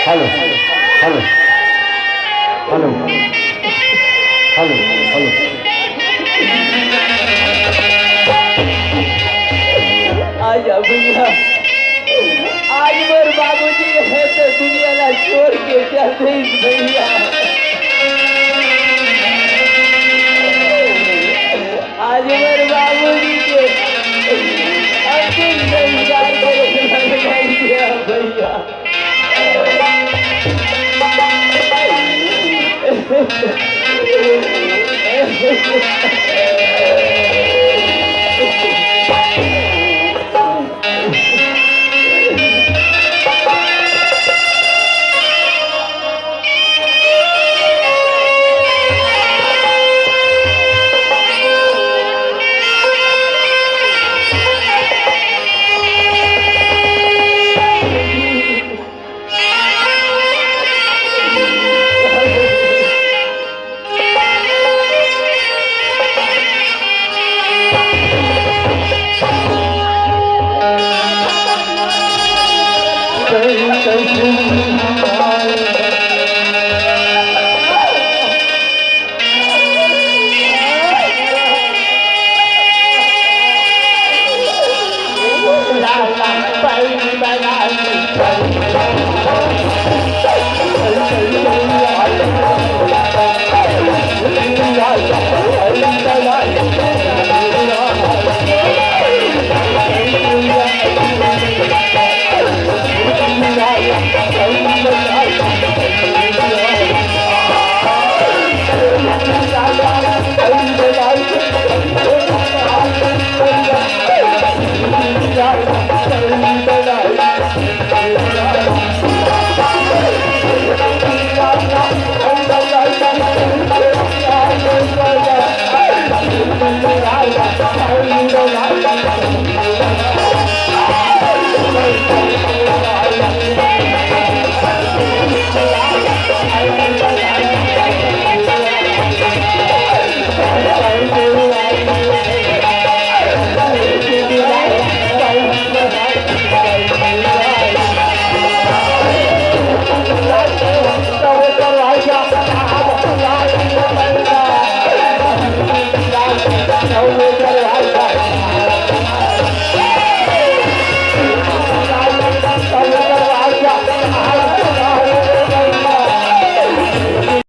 Hello hello hello hello hello hello आज भैया आज मोर बाबूजी है तो दुनिया ला छोड़ के